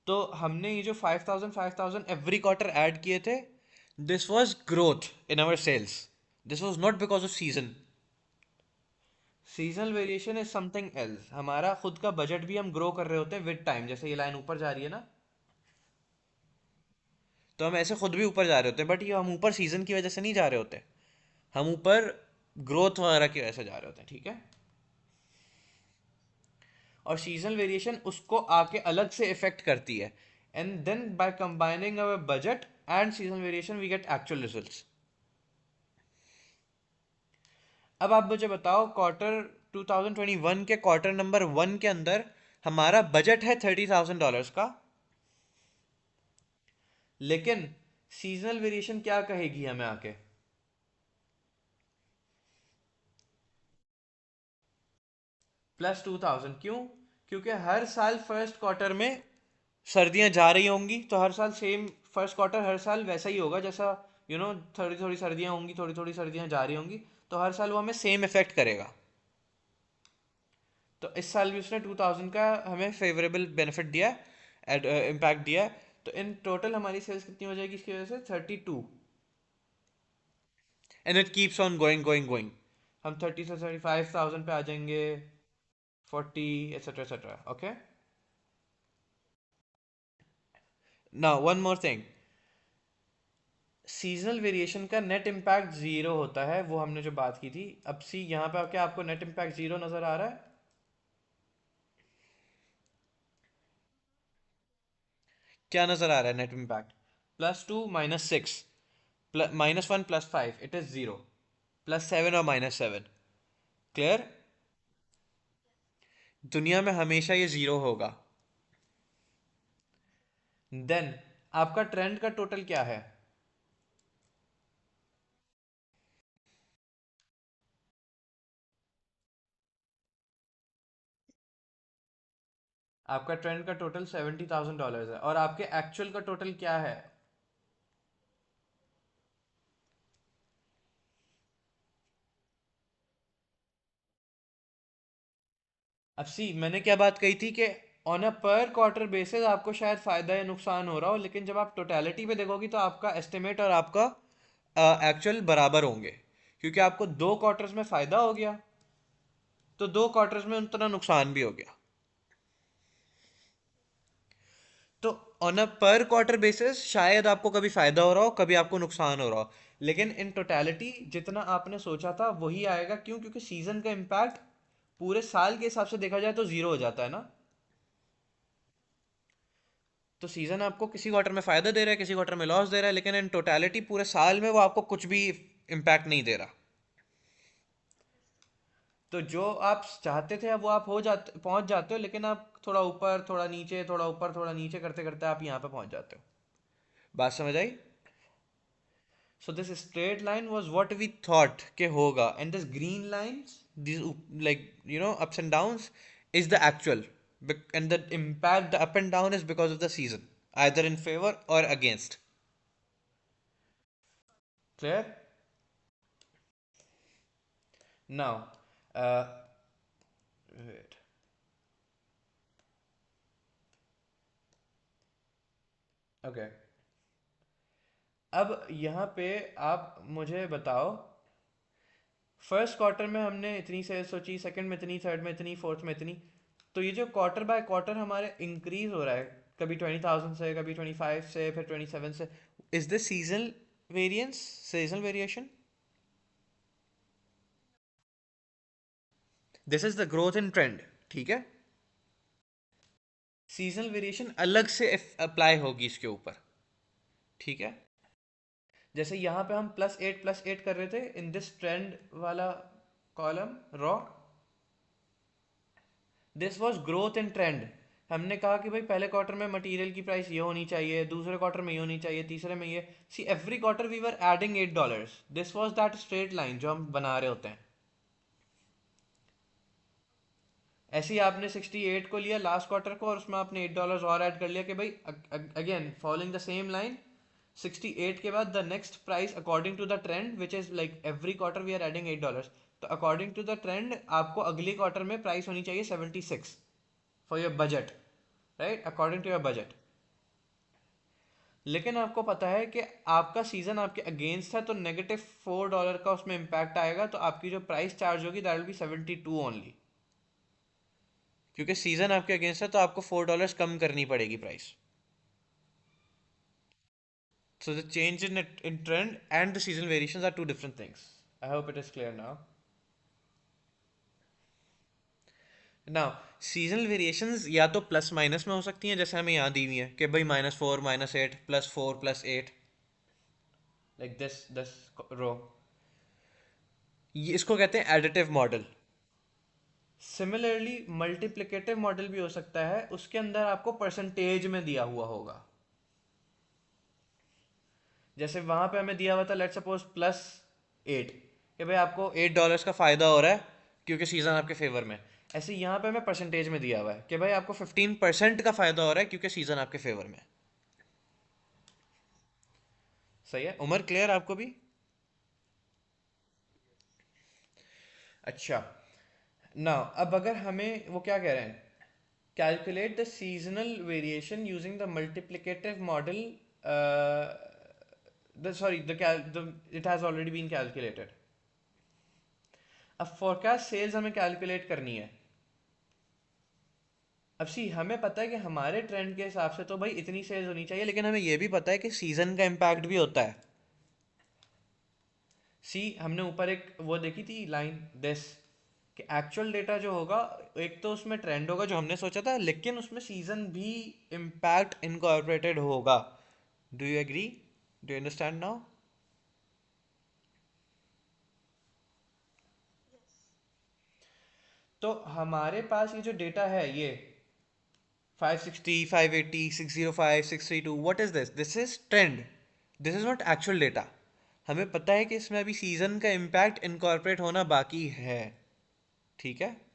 तो हमने ये जो 5,000 एवरी क्वार्टर ऐड किए थे, this was growth in our sales, this was not because of season. Seasonal variation is something else. हमारा खुद का बजट भी हम ग्रो कर रहे होते हैं विद टाइम, जैसे ये लाइन ऊपर जा रही है ना, तो हम ऐसे खुद भी ऊपर जा रहे होते हैं, बट ये हम ऊपर सीजन की वजह से नहीं जा रहे होते, हम ऊपर ग्रोथ वगैरह की वजह से जा रहे होते हैं, ठीक है। और सीजनल वेरिएशन उसको आके अलग से इफेक्ट करती है, and then by combining our budget and seasonal variation we get actual results. अब आप मुझे बताओ, क्वार्टर 2021 के क्वार्टर नंबर 1 के अंदर हमारा बजट है $30,000 का, लेकिन सीजनल वेरिएशन क्या कहेगी हमें आके? +2,000। क्यों? क्योंकि हर साल फर्स्ट क्वार्टर में सर्दियां जा रही होंगी, तो हर साल सेम फर्स्ट क्वार्टर हर साल वैसा ही होगा जैसा थोड़ी थोड़ी सर्दियां होंगी, थोड़ी थोड़ी सर्दियां जा रही होंगी, तो हर साल वो हमें सेम इफेक्ट करेगा। तो इस साल भी उसने 2,000 का हमें फेवरेबल बेनिफिट दिया है, इम्पैक्ट दिया है। तो इन टोटल हमारी सेल्स कितनी हो जाएगी इसकी वजह से? 32। And it keeps on going going going. हम 30 से 35,000 पे आ जाएंगे, 40, etcetera etcetera. Okay. Now one more thing, seasonal variation का नेट इम्पैक्ट जीरो होता है, वो हमने जो बात की थी। अब सी यहाँ पे क्या आपको नेट इम्पैक्ट जीरो नजर आ रहा है? क्या नजर आ रहा है नेट इम्पैक्ट? +2 - 6 -1 + 5 इट इज 0, +7 और -7। क्लियर? दुनिया में हमेशा ये 0 होगा। देन आपका ट्रेंड का टोटल क्या है? आपका ट्रेंड का टोटल $70,000 है, और आपके एक्चुअल का टोटल क्या है? अब सी, मैंने क्या बात कही थी कि ऑन अ पर क्वार्टर बेसिस आपको शायद फायदा या नुकसान हो रहा हो, लेकिन जब आप टोटलिटी पे देखोगी तो आपका एस्टिमेट और आपका एक्चुअल बराबर होंगे, क्योंकि आपको 2 क्वार्टर्स में फायदा हो गया तो 2 क्वार्टर्स में उतना नुकसान भी हो गया। तो ऑन अ पर क्वार्टर बेसिस शायद आपको कभी फायदा हो रहा हो, कभी आपको नुकसान हो रहा हो, लेकिन इन टोटलिटी जितना आपने सोचा था वही आएगा। क्यों? क्योंकि सीजन का इम्पैक्ट पूरे साल के हिसाब से देखा जाए तो 0 हो जाता है ना। तो सीजन आपको किसी क्वार्टर में फायदा दे रहा है, किसी क्वार्टर में लॉस दे रहा है, लेकिन इन टोटलिटी पूरे साल में वो आपको कुछ भी इम्पैक्ट नहीं दे रहा। तो जो आप चाहते थे अब वो आप हो जाते पहुंच जाते हो, लेकिन आप थोड़ा ऊपर थोड़ा नीचे, थोड़ा ऊपर थोड़ा नीचे करते करते आप यहाँ पे पहुंच जाते हो। बात समझ आई? So this straight line was what we thought के होगा, and this green lines, this like ups and downs, is the actual, and the impact the up and down is because of the season, either in favour और against. Clear? Now wait, okay, अब यहाँ पे आप मुझे बताओ, first quarter में हमने इतनी सेल्स सोची, सेकंड में इतनी, थर्ड में इतनी, फोर्थ में इतनी। तो ये जो क्वार्टर बाय क्वार्टर हमारे इंक्रीज हो रहा है, कभी 20,000 से, कभी 25 से, फिर 27 से, is this seasonal variance, seasonal variation? This is the growth in trend. ठीक है, सीजनल वेरिएशन अलग से अप्लाई होगी इसके ऊपर। ठीक है, जैसे यहाँ पे हम +8 +8 कर रहे थे इन दिस ट्रेंड वाला column raw, this was growth in trend. हमने कहा कि भाई पहले क्वार्टर में मटेरियल की प्राइस ये होनी चाहिए, दूसरे क्वार्टर में ये होनी चाहिए, तीसरे में ये। See every quarter we were adding $8। This was that straight line जो हम बना रहे होते हैं। ऐसे ही आपने 68 को लिया लास्ट क्वार्टर को, और उसमें आपने $8 और ऐड कर लिया कि भाई again following the same line, 68 के बाद the next price according to the trend which is like every quarter we are adding $8। तो अकॉर्डिंग टू द ट्रेंड आपको अगले क्वार्टर में प्राइस होनी चाहिए 76 for your budget, right, according to your budget. लेकिन आपको पता है कि आपका सीजन आपके अगेंस्ट है, तो -$4 का उसमें इम्पैक्ट आएगा, तो आपकी जो प्राइस चार्ज होगी दैट विल बी 72 ओनली, क्योंकि सीजन आपके अगेंस्ट है तो आपको $4 कम करनी पड़ेगी price. So the change in trend and the seasonal variations are two different things. I hope it is clear now. Now seasonal variations या तो प्लस माइनस में हो सकती हैं, जैसे हमें यहाँ दी हुई है कि भाई -4 -8 +4 +8, लाइक दिस रो, ये इसको कहते हैं additive model. Similarly multiplicative model भी हो सकता है, उसके अंदर आपको परसेंटेज में दिया हुआ होगा। जैसे वहां पे हमें दिया हुआ था लेट सपोज +8, कि भाई आपको $8 का फायदा हो रहा है क्योंकि सीजन आपके फेवर में। ऐसे यहाँ पे हमें परसेंटेज में दिया हुआ है कि भाई आपको 15% का फायदा हो रहा है क्योंकि सीजन आपके फेवर में। सही है उमर? क्लियर आपको भी? अच्छा, नाउ अब अगर हमें वो क्या कह रहे हैं, calculate the seasonal variation using the multiplicative model, sorry, it has already been calculated। अब फोरकास्ट सेल्स हमें कैलकुलेट करनी है। अब सी, हमें पता है कि हमारे ट्रेंड के हिसाब से तो भाई इतनी सेल्स होनी चाहिए, लेकिन हमें यह भी पता है कि सीजन का इम्पैक्ट भी होता है। सी, हमने ऊपर एक वो देखी थी लाइन दिस, कि एक्चुअल डेटा जो होगा, एक तो उसमें ट्रेंड होगा जो हमने सोचा था, लेकिन उसमें सीजन भी इम्पैक्ट इनकॉर्पोरेटेड होगा। Do you agree? Do you understand now? तो हमारे पास ये जो डेटा है, ये 560, 580, 605, 632, what is this? This is trend, this is not actual data. हमें पता है कि इसमें अभी सीजन का इम्पैक्ट इनकॉर्पोरेट होना बाकी है, ठीक है?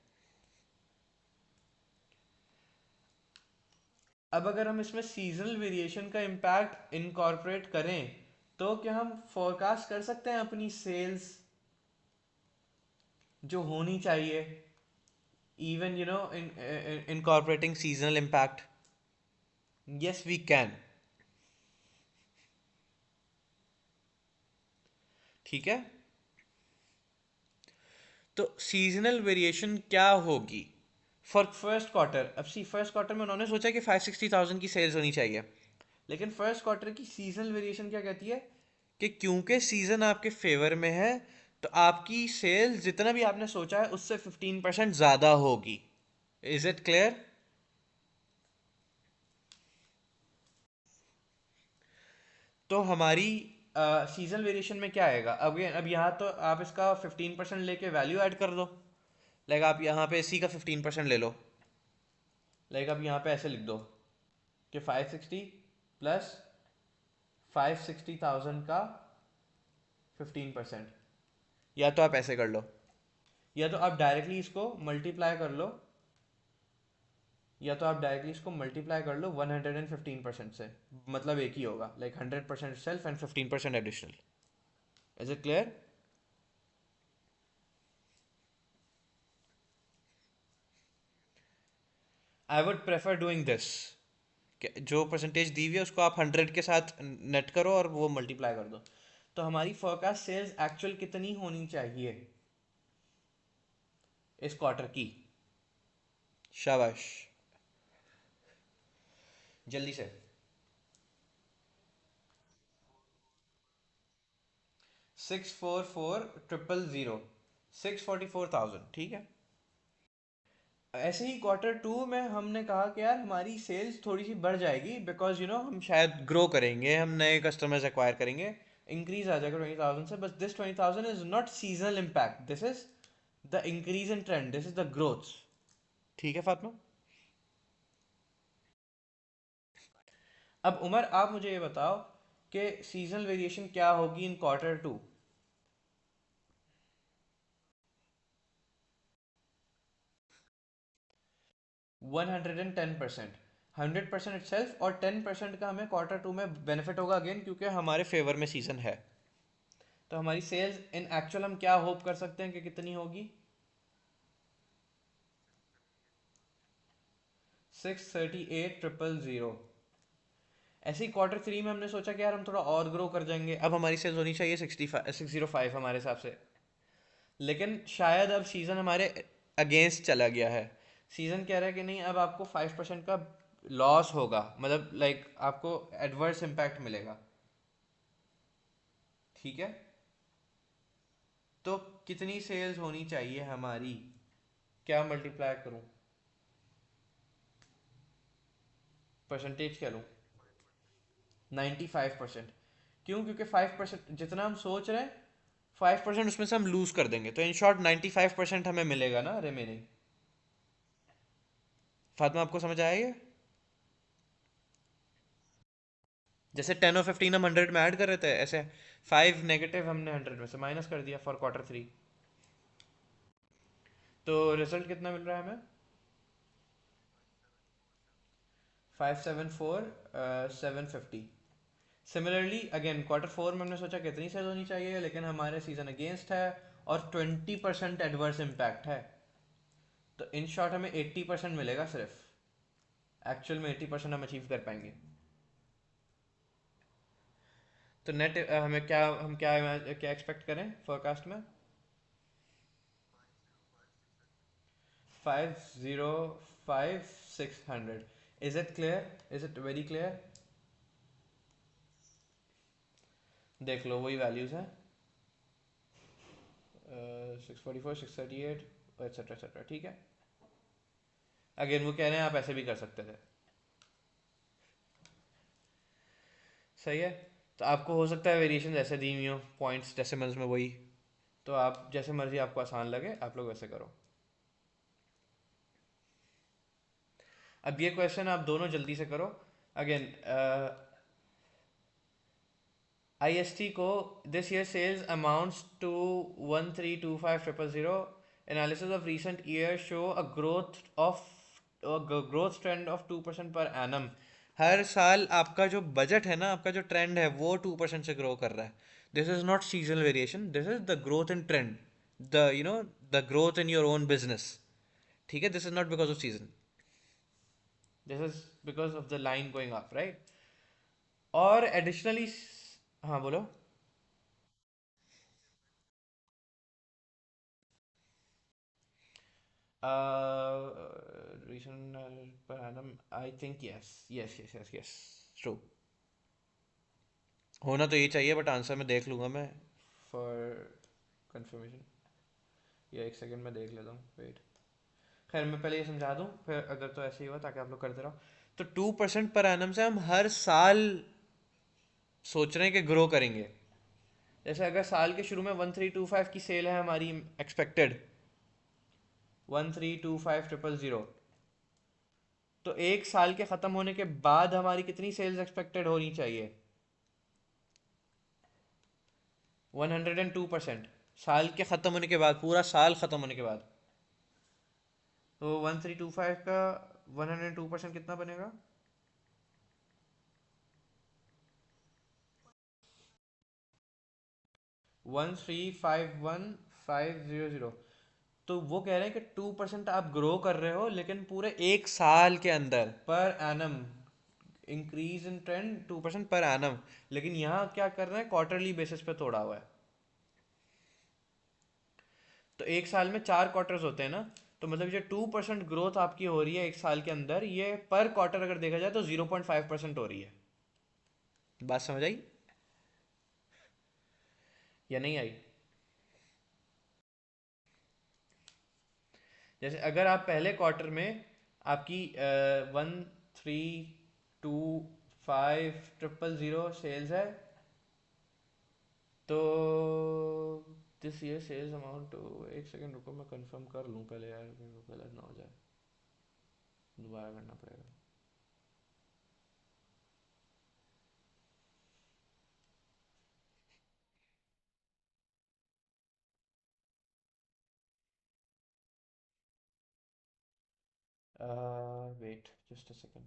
अब अगर हम इसमें सीजनल वेरिएशन का इम्पैक्ट इनकॉर्पोरेट करें, तो क्या हम फोरकास्ट कर सकते हैं अपनी सेल्स जो होनी चाहिए, even incorporating seasonal impact? Yes we can, ठीक है? तो सीजनल वेरिएशन क्या होगी फॉर फर्स्ट क्वार्टर? अब सी फर्स्ट क्वार्टर में उन्होंने सोचा कि 560,000 की सेल्स होनी चाहिए, लेकिन फर्स्ट क्वार्टर की सीजनल वेरिएशन क्या कहती है कि क्योंकि सीजन आपके फेवर में है, तो आपकी सेल्स जितना भी आपने सोचा है उससे 15% ज़्यादा होगी। Is it clear? तो हमारी सीजनल वेरिएशन में क्या आएगा? अब यहाँ तो आप इसका 15% लेके वैल्यू ऐड कर दो। लाइक आप यहाँ पे इसी का 15% ले लो। लाइक आप यहाँ पे ऐसे लिख दो कि 560 प्लस 560,000 का 15%। या तो आप ऐसे कर लो, या तो आप डायरेक्टली इसको मल्टीप्लाई कर लो, या तो आप डायरेक्टली इसको मल्टीप्लाई कर लो 115% से। मतलब एक ही होगा, like 100% self and 15% additional. Is it clear? I would prefer doing this, जो परसेंटेज दी हुई है उसको आप 100 के साथ नेट करो और वो मल्टीप्लाई कर दो। तो हमारी फोरकास्ट सेल्स एक्चुअल कितनी होनी चाहिए इस क्वार्टर की? शाबाश, जल्दी से। 644,000, 644,000, ठीक है? ऐसे ही क्वार्टर टू में हमने कहा कि यार हमारी सेल्स थोड़ी सी बढ़ जाएगी, बिकॉज हम शायद ग्रो करेंगे, हम नए कस्टमर्स एक्वायर करेंगे, इंक्रीज आ जाएगा 20,000 से। बस this 20,000 is not seasonal impact, this is the increase in trend, this is the growth. ठीक है फातिमा? अब उमर आप मुझे ये बताओ कि सीजनल वेरिएशन क्या होगी इन क्वार्टर टू? 110%, 100% इटसेल्फ, और 10% का हमें क्वार्टर टू में बेनिफिट होगा अगेन, क्योंकि हमारे फेवर में सीजन है। तो हमारी सेल्स इन एक्चुअल हम क्या होप कर सकते हैं कि कितनी होगी? 638,000। ऐसे ही क्वार्टर थ्री में हमने सोचा कि यार हम थोड़ा और ग्रो कर जाएंगे, अब हमारी सेल्स होनी चाहिए 605 हमारे हिसाब से। लेकिन शायद अब सीज़न हमारे अगेंस्ट चला गया है। सीज़न कह रहा है कि नहीं, अब आपको 5% का लॉस होगा, मतलब लाइक आपको एडवर्स इम्पैक्ट मिलेगा, ठीक है? तो कितनी सेल्स होनी चाहिए हमारी? क्या मल्टीप्लाई करूं? परसेंटेज क्या लूं? 95%। क्यों? क्योंकि 5% जितना हम सोच रहे हैं, 5% उसमें से हम लूज कर देंगे, तो इन शॉर्ट 95% हमें मिलेगा ना रिमेनिंग। फातिमा आपको समझ आया ये? जैसे 10 और 15 हम 100 में ऐड कर रहे थे, ऐसे 5 नेगेटिव हमने 100 में से माइनस कर दिया फॉर क्वार्टर थ्री। तो रिजल्ट कितना मिल रहा है हमें? 574,750। सिमिलरली अगेन क्वार्टर फोर में हमने सोचा कितनी सेल होनी चाहिए, लेकिन हमारे सीजन अगेंस्ट है और 20% एडवर्स इम्पैक्ट है, तो इन शॉर्ट हमें 80% मिलेगा सिर्फ। एक्चुअल में 80% हम अचीव कर पाएंगे। तो नेट हमें क्या, हम क्या क्या एक्सपेक्ट करें फोरकास्ट में? 505,600। Is it clear? Is it very clear? देख लो वही वैल्यूज हैं, 644, 638, एक्सेट्रा एक्सेट्रा, ठीक है? अगेन वो कह रहे हैं आप ऐसे भी कर सकते थे। सही है। तो आपको हो सकता है वेरिएशन ऐसे दी हुई हो, पॉइंट्स डेसिमल्स में वही, तो आप जैसे मर्जी आपको आसान लगे आप लोग वैसे करो। अब ये क्वेश्चन आप दोनों जल्दी से करो। अगेन, आईएसटी को this year sales amounts to 1325000। Analysis of recent year show a growth trend of 2% per annum. हर साल आपका जो बजट है ना, आपका जो ट्रेंड है वो 2% से ग्रो कर रहा है। This is not seasonal variation, this is the growth in trend, the the growth in your own business. ठीक है, this is not because of season, this is because of the line going up, right. और additionally, हाँ बोलो। Recent per annum, I think yes, yes, yes, yes, yes, true। होना तो यही चाहिए, but answer मैं देख लूँगा मैं फॉर कंफर्मेशन। या एक सेकंड में देख लेता हूँ, वेट। खैर मैं पहले ये समझा दूँ, फिर अगर तो ऐसे ही हुआ ताकि आप लोग करते रहो। तो 2% पर एनम से हम हर साल सोच रहे हैं कि ग्रो करेंगे। जैसे अगर साल के शुरू में 1325 की सेल है हमारी एक्सपेक्टेड, 1325000, तो एक साल के ख़त्म होने के बाद हमारी कितनी सेल्स एक्सपेक्टेड होनी चाहिए? 102%। साल के ख़त्म होने के बाद, पूरा साल ख़त्म होने के बाद। तो 1325 का 102% कितना बनेगा? 1351500। तो वो कह रहे हैं कि 2% आप ग्रो कर रहे हो, लेकिन पूरे एक साल के अंदर per annum, increase in trend 2% per annum. लेकिन यहाँ क्या कर रहे हैं, क्वार्टरली बेसिस पे तोड़ा हुआ है। तो एक साल में 4 क्वार्टर्स होते हैं ना, तो मतलब ये 2% ग्रोथ आपकी हो रही है एक साल के अंदर, ये पर क्वार्टर अगर देखा जाए तो 0.5% हो रही है। बात समझ आई या नहीं आई? जैसे अगर आप पहले क्वार्टर में आपकी 1325000 सेल्स है, तो this year sales amount to, एक सेकंड रुको मैं कंफर्म कर लूँ पहले यार, मेरे को गलत ना हो जाए, दोबारा करना पड़ेगा। Wait just a second.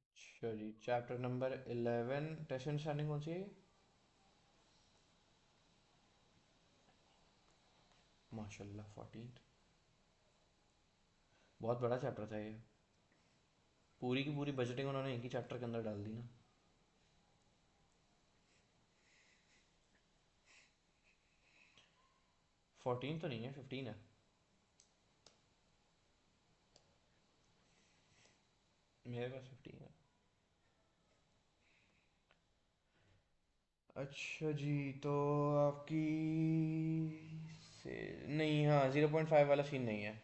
अच्छा जी, चैप्टर नंबर 11, टेस्ट अंडरस्टैंडिंग कौन सी है ये? माशाल्लाह 14। बहुत बड़ा चैप्टर था ये, पूरी की पूरी बजटिंग उन्होंने एक ही चैप्टर के अंदर डाल दी ना। 14 तो नहीं है, 15 है। मेरे पास 15 है। अच्छा जी, तो आपकी से नहीं, हाँ 0.5 वाला सीन नहीं है,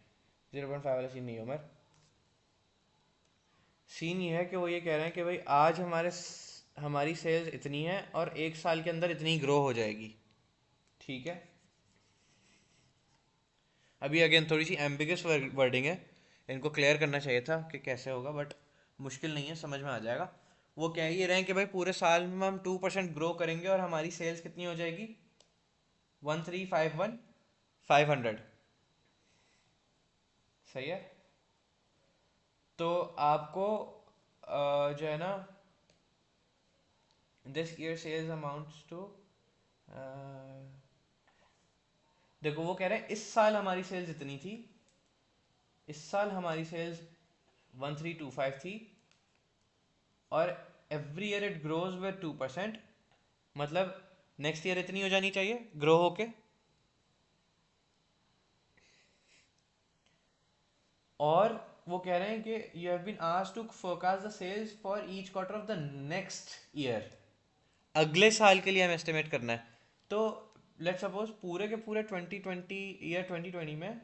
0.5 वाला सीन नहीं है उमर। सीन ये है कि वो ये कह रहे हैं कि भाई आज हमारी सेल्स इतनी है और एक साल के अंदर इतनी ग्रो हो जाएगी। ठीक है। अभी अगेन थोड़ी सी एम्बिगस वर्डिंग है, इनको क्लियर करना चाहिए था कि कैसे होगा, बट मुश्किल नहीं है, समझ में आ जाएगा। वो कह ही रहे हैं कि भाई पूरे साल में हम 2% ग्रो करेंगे और हमारी सेल्स कितनी हो जाएगी? 1351500। सही है। तो आपको जो है ना, this year sales amounts to, देखो वो कह रहे हैं इस साल हमारी सेल्स इतनी थी, इस साल हमारी सेल्स 1325 थी, और every year it grows with 2%, मतलब नेक्स्ट ईयर इतनी हो जानी चाहिए ग्रो होके। और वो कह रहे हैं कि you have been asked to forecast the sales for each quarter of the next year. अगले साल के लिए हमें एस्टिमेट करना है। तो लेट सपोज पूरे के पूरे 2020 ईयर 2020 में,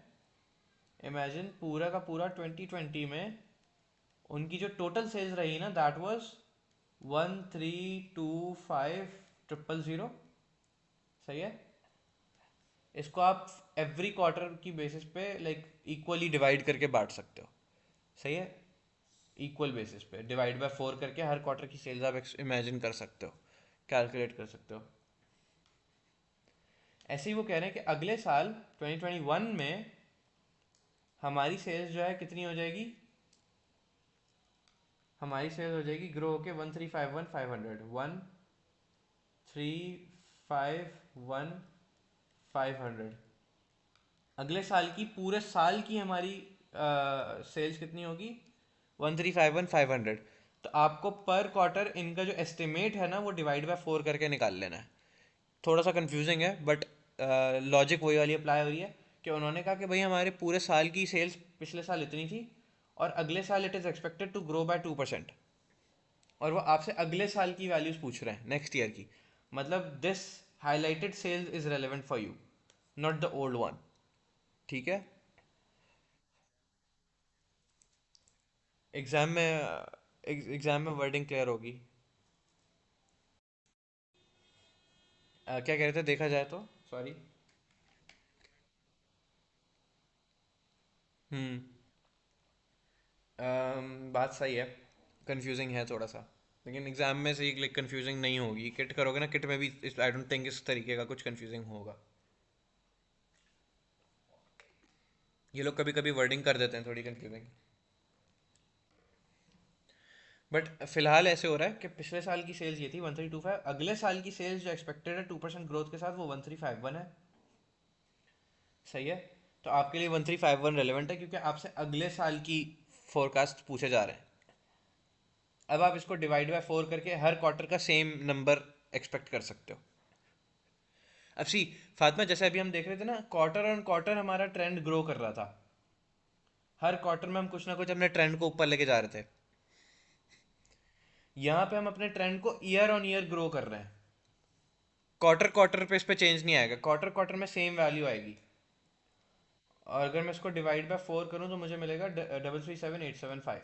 इमेजिन पूरा का पूरा 2020 में उनकी जो टोटल सेल्स रही ना, दैट वाज 1325000। सही है। इसको आप एवरी क्वार्टर की बेसिस पे लाइक इक्वली डिवाइड करके बांट सकते हो। सही है। इक्वल बेसिस पे डिवाइड बाय 4 करके हर क्वार्टर की सेल्स आप इमेजिन कर सकते हो, कैलकुलेट कर सकते हो। ऐसे ही वो कह रहे हैं कि अगले साल 2021 में हमारी सेल्स जो है कितनी हो जाएगी, हमारी सेल्स हो जाएगी ग्रो होके 1351500, 1351500। अगले साल की, पूरे साल की हमारी सेल्स कितनी होगी, 1351500। तो आपको पर क्वार्टर इनका जो एस्टिमेट है ना वो डिवाइड बाय 4 करके निकाल लेना है। थोड़ा सा कंफ्यूजिंग है बट लॉजिक वही वाली अप्लाई हो रही है कि उन्होंने कहा कि भाई हमारे पूरे साल की सेल्स पिछले साल इतनी थी और अगले साल it is expected to grow by 2%। और वो आपसे अगले साल की वैल्यूज पूछ रहे हैं, नेक्स्ट ईयर की। मतलब this highlighted sales is relevant for you, not the old one. ठीक है। एग्जाम में एग्जाम में वर्डिंग क्लियर होगी। क्या कह रहे थे, देखा जाए तो, सॉरी। हम्म। बात सही है, कंफ्यूजिंग है थोड़ा सा, लेकिन एग्जाम में से लाइक कंफ्यूजिंग नहीं होगी। किट करोगे ना, किट में भी आई डोंट थिंक इस तरीके का कुछ कंफ्यूजिंग होगा। ये लोग कभी कभी वर्डिंग कर देते हैं थोड़ी कंफ्यूजिंग। बट फिलहाल ऐसे हो रहा है कि पिछले साल की सेल्स ये थी 1325, अगले साल की सेल्स जो एक्सपेक्टेड है 2% ग्रोथ के साथ वो 1351 है। सही है। तो आपके लिए 1351 रेलेवेंट है क्योंकि आपसे अगले साल की फोरकास्ट पूछे जा रहे हैं। अब आप इसको डिवाइड बाय 4 करके हर क्वार्टर का सेम नंबर एक्सपेक्ट कर सकते हो। अब सी फातिमा, जैसे अभी हम देख रहे थे ना, क्वार्टर ऑन क्वार्टर हमारा ट्रेंड ग्रो कर रहा था। हर क्वार्टर में हम कुछ ना कुछ अपने ट्रेंड को ऊपर लेके जा रहे थे। यहाँ पे हम अपने ट्रेंड को ईयर ऑन ईयर ग्रो कर रहे हैं। क्वार्टर क्वार्टर पे इस पे चेंज नहीं आएगा, क्वार्टर क्वार्टर में सेम वैल्यू आएगी। और अगर मैं इसको डिवाइड बाय 4 करूँ तो मुझे मिलेगा 337875,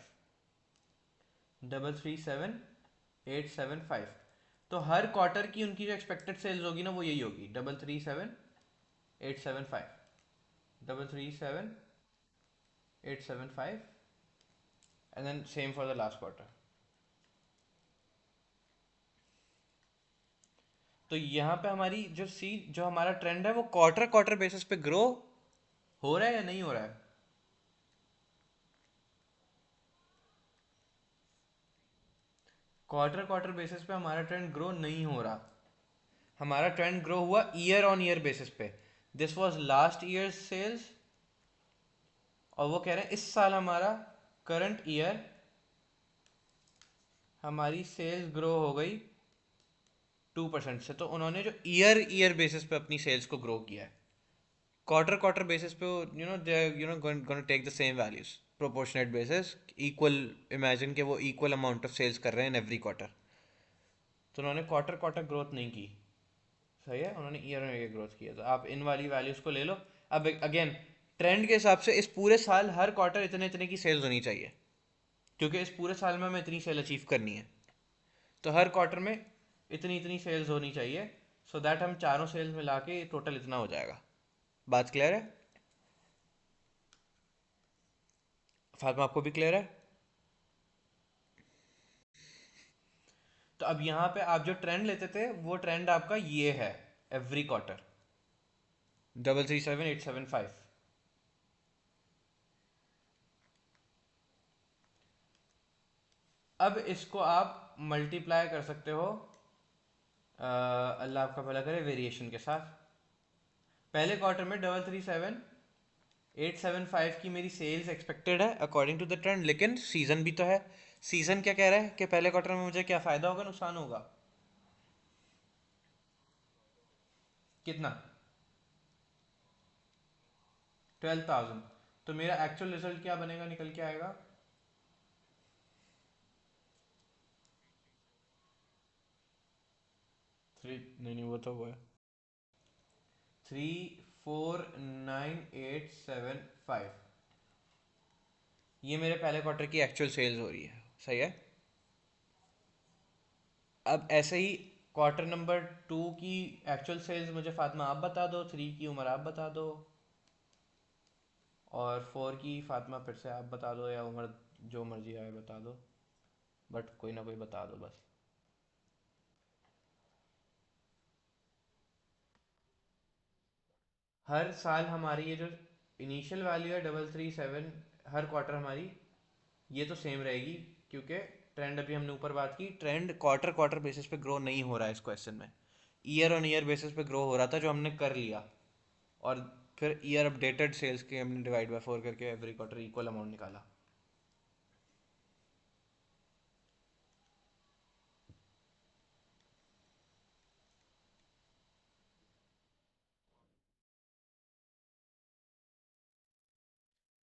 337875। तो हर क्वार्टर की उनकी जो एक्सपेक्टेड सेल्स होगी ना वो यही होगी, 337875, 337875, and then same for the last quarter. तो यहाँ पे हमारी जो हमारा ट्रेंड है वो क्वार्टर क्वार्टर बेसिस पे ग्रो हो रहा है या नहीं हो रहा है। क्वार्टर क्वार्टर बेसिस पे हमारा ट्रेंड ग्रो नहीं हो रहा, हमारा ट्रेंड ग्रो हुआ ईयर ऑन ईयर बेसिस पे। This was last year sales, और वो कह रहे हैं इस साल हमारा करंट ईयर हमारी सेल्स ग्रो हो गई 2% से। तो उन्होंने जो ईयर ईयर बेसिस पे अपनी सेल्स को ग्रो किया है, क्वार्टर क्वार्टर बेसिस पे they gonna take the same values proportionate basis, equal. Imagine के वो इक्वल अमाउंट ऑफ सेल्स कर रहे हैं इन एवरी क्वार्टर। तो उन्होंने क्वार्टर क्वार्टर ग्रोथ नहीं की। सही है, उन्होंने ईयर ऑन ईयर ग्रोथ किया। तो आप इन वाली वैल्यूज को ले लो। अब अगेन ट्रेंड के हिसाब से इस पूरे साल हर क्वार्टर इतने इतने की सेल्स होनी चाहिए, क्योंकि इस पूरे साल में हमें इतनी सेल अचीव करनी है। तो हर क्वार्टर में इतनी इतनी सेल्स होनी चाहिए, सो दैट हम चारों सेल्स मिला के टोटल इतना हो जाएगा। बात क्लियर है फातिमा, आपको भी क्लियर है? तो अब यहाँ पे आप जो ट्रेंड लेते थे वो ट्रेंड आपका ये है, एवरी क्वार्टर 337875। अब इसको आप मल्टीप्लाई कर सकते हो, अल्लाह आपका भला करे, वेरिएशन के साथ। पहले क्वार्टर में 337875 की मेरी सेल्स एक्सपेक्टेड है अकॉर्डिंग टू द ट्रेंड, लेकिन सीजन भी तो है। सीजन क्या कह रहा है कि पहले क्वार्टर में मुझे क्या फायदा होगा, नुकसान होगा? कितना? 12,000। तो मेरा एक्चुअल रिजल्ट क्या बनेगा, निकल के आएगा? थ्री नहीं नहीं, वो तो वो है। 349875। ये मेरे पहले क्वार्टर की एक्चुअल सेल्स हो रही है, सही है। अब ऐसे ही क्वार्टर नंबर 2 की एक्चुअल सेल्स मुझे फातिमा आप बता दो, 3 की उमर आप बता दो, और 4 की फातिमा फिर से आप बता दो, या उमर जो मर्जी आए बता दो, बट कोई ना कोई बता दो बस। हर साल हमारी ये जो इनिशियल वैल्यू है 337, हर क्वार्टर हमारी ये तो सेम रहेगी, क्योंकि ट्रेंड अभी हमने ऊपर बात की, ट्रेंड क्वार्टर क्वार्टर बेसिस पे ग्रो नहीं हो रहा है इस क्वेश्चन में, ईयर ऑन ईयर बेसिस पे ग्रो हो रहा था जो हमने कर लिया, और फिर ईयर अपडेटेड सेल्स के हमने डिवाइड बाय 4 करके एवरी क्वार्टर इक्वल अमाउंट निकाला।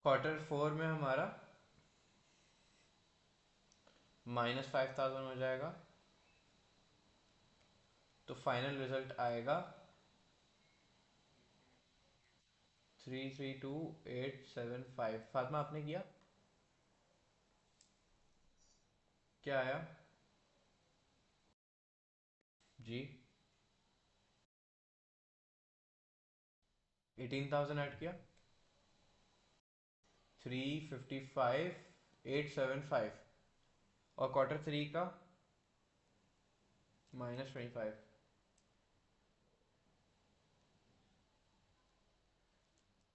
क्वार्टर 4 में हमारा -5000 हो जाएगा, तो फाइनल रिजल्ट आएगा 332875। फातिमा आपने किया, क्या आया जी? 18000 ऐड किया, 355875, और क्वार्टर 3 का -25।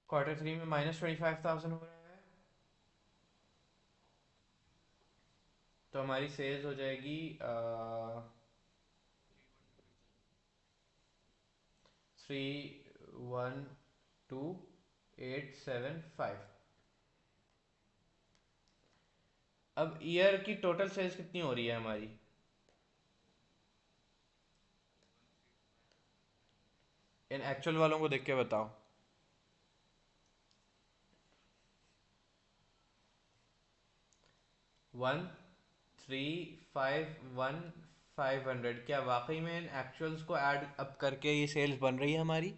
क्वार्टर 3 में -25,000 हो रहा है, तो हमारी सेल्स हो जाएगी 312875। अब ईयर की टोटल सेल्स कितनी हो रही है हमारी? इन एक्चुअल वालों को देख के बताओ। 1351500, क्या वाकई में इन एक्चुअल्स को ऐड अप करके ये सेल्स बन रही है हमारी?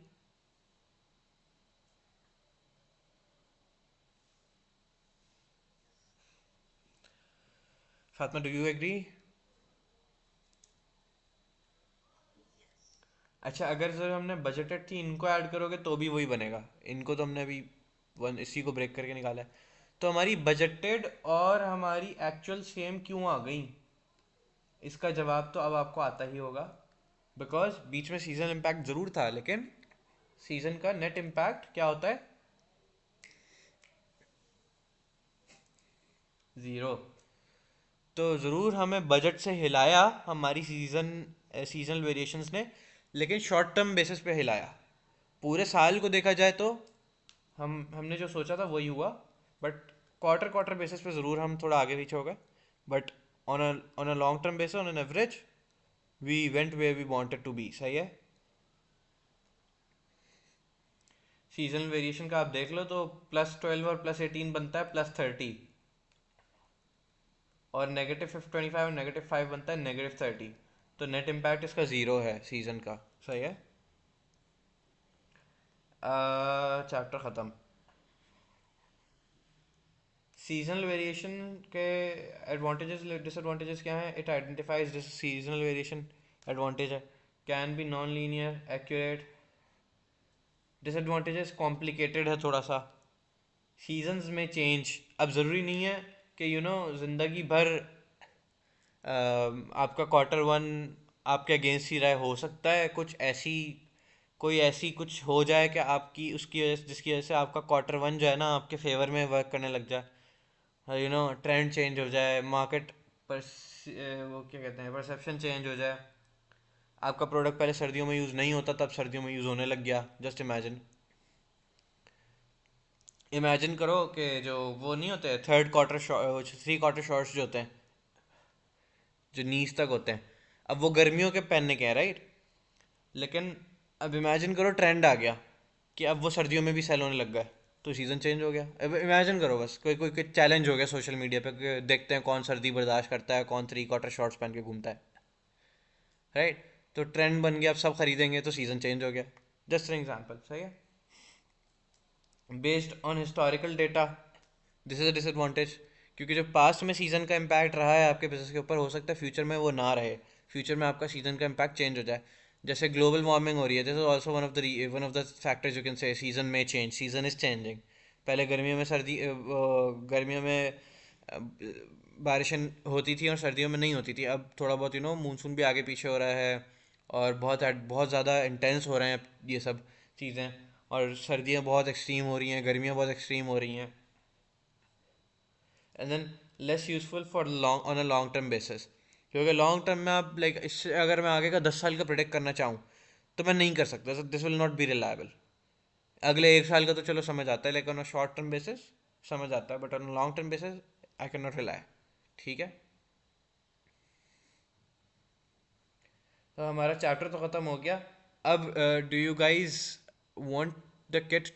Fatima do you agree? अच्छा, अगर सर हमने बजटेड थी इनको ऐड करोगे तो भी वही बनेगा, इनको तो हमने अभी वन इसी को ब्रेक करके निकाला है। तो हमारी बजटेड और हमारी एक्चुअल सेम क्यों आ गई? इसका जवाब तो अब आपको आता ही होगा, बिकॉज बीच में सीजन इम्पैक्ट ज़रूर था, लेकिन सीजन का नेट इम्पैक्ट क्या होता है? ज़ीरो। तो ज़रूर हमें बजट से हिलाया हमारी सीजनल वेरिएशंस ने, लेकिन शॉर्ट टर्म बेसिस पे हिलाया। पूरे साल को देखा जाए तो हमने जो सोचा था वही हुआ, बट क्वार्टर क्वार्टर बेसिस पे ज़रूर हम थोड़ा आगे पीछे हो गए, but on a long term basis, on an average we went where we wanted to be, सही है। सीजनल वेरिएशन का आप देख लो तो +12 और +18 बनता है +30, और -525 और -5 बनता है -30, तो नेट इम्पैक्ट इसका ज़ीरो है सीजन का, सही है। चैप्टर ख़त्म। सीजनल वेरिएशन के एडवांटेजेस डिसएडवांटेजेस क्या हैं? It identifies seasonal variation, advantage है, can be non linear accurate. Disadvantages complicated है थोड़ा सा, सीजन्स में चेंज, अब ज़रूरी नहीं है कि ज़िंदगी भर आपका क्वार्टर 1 आपके अगेंस्ट ही रहे, हो सकता है कोई ऐसी कुछ हो जाए कि आपकी उसकी वजह से, जिसकी वजह से आपका क्वार्टर 1 जो है ना आपके फेवर में वर्क करने लग जाए, ट्रेंड चेंज हो जाए, मार्केट पर वो क्या कहते हैं, परसेप्शन चेंज हो जाए, आपका प्रोडक्ट पहले सर्दियों में यूज़ नहीं होता तब सर्दियों में यूज़ होने लग गया, जस्ट इमेजिन। इमेजिन करो कि जो वो नहीं होते थर्ड क्वार्टर, 3 क्वार्टर शॉर्ट्स जो होते हैं, जो नीज तक होते हैं, अब वो गर्मियों के पहनने के हैं, राइट? लेकिन अब इमेजिन करो ट्रेंड आ गया कि अब वो सर्दियों में भी सेल होने लग गए, तो सीज़न चेंज हो गया। अब इमेजिन करो बस, कोई कोई चैलेंज हो गया सोशल मीडिया पे कि देखते हैं कौन सर्दी बर्दाश्त करता है, कौन 3 क्वार्टर शॉर्ट्स पहन के घूमता है, राइट? तो ट्रेंड बन गया, अब सब खरीदेंगे, तो सीज़न चेंज हो गया। जस्ट एन एग्जाम्पल, सही है। Based on historical data, this is a disadvantage, क्योंकि जो पास्ट में सीजन का इम्पैक्ट रहा है आपके बिजनेस के ऊपर, हो सकता है फ्यूचर में वो ना रहे, फ्यूचर में आपका सीजन का इम्पैक्ट चेंज हो जाए। जैसे ग्लोबल वार्मिंग हो रही है, this is also one of the factors you can say, season में चेंज, सीजन इज चेंजिंग। पहले गर्मियों में अ, बारिशें होती थी और सर्दियों में नहीं होती थी। अब थोड़ा बहुत मानसून भी आगे पीछे हो रहा है, और बहुत ज़्यादा इंटेंस हो रहे हैं ये सब चीज़ें, और सर्दियाँ बहुत एक्सट्रीम हो रही हैं, गर्मियाँ बहुत एक्सट्रीम हो रही हैं। And than less useful for long on a long term basis, क्योंकि लॉन्ग टर्म में आप लाइक, इससे अगर मैं आगे का 10 साल का प्रोडिक्ट करना चाहूँ तो मैं नहीं कर सकता, this will not be reliable. अगले 1 साल का तो चलो समझ आता है, लेकिन ऑन शॉर्ट टर्म बेसिस समझ आता है, but on long term basis I can not rely. ठीक है, तो हमारा चैप्टर तो ख़त्म हो गया। अब do you guys want the kit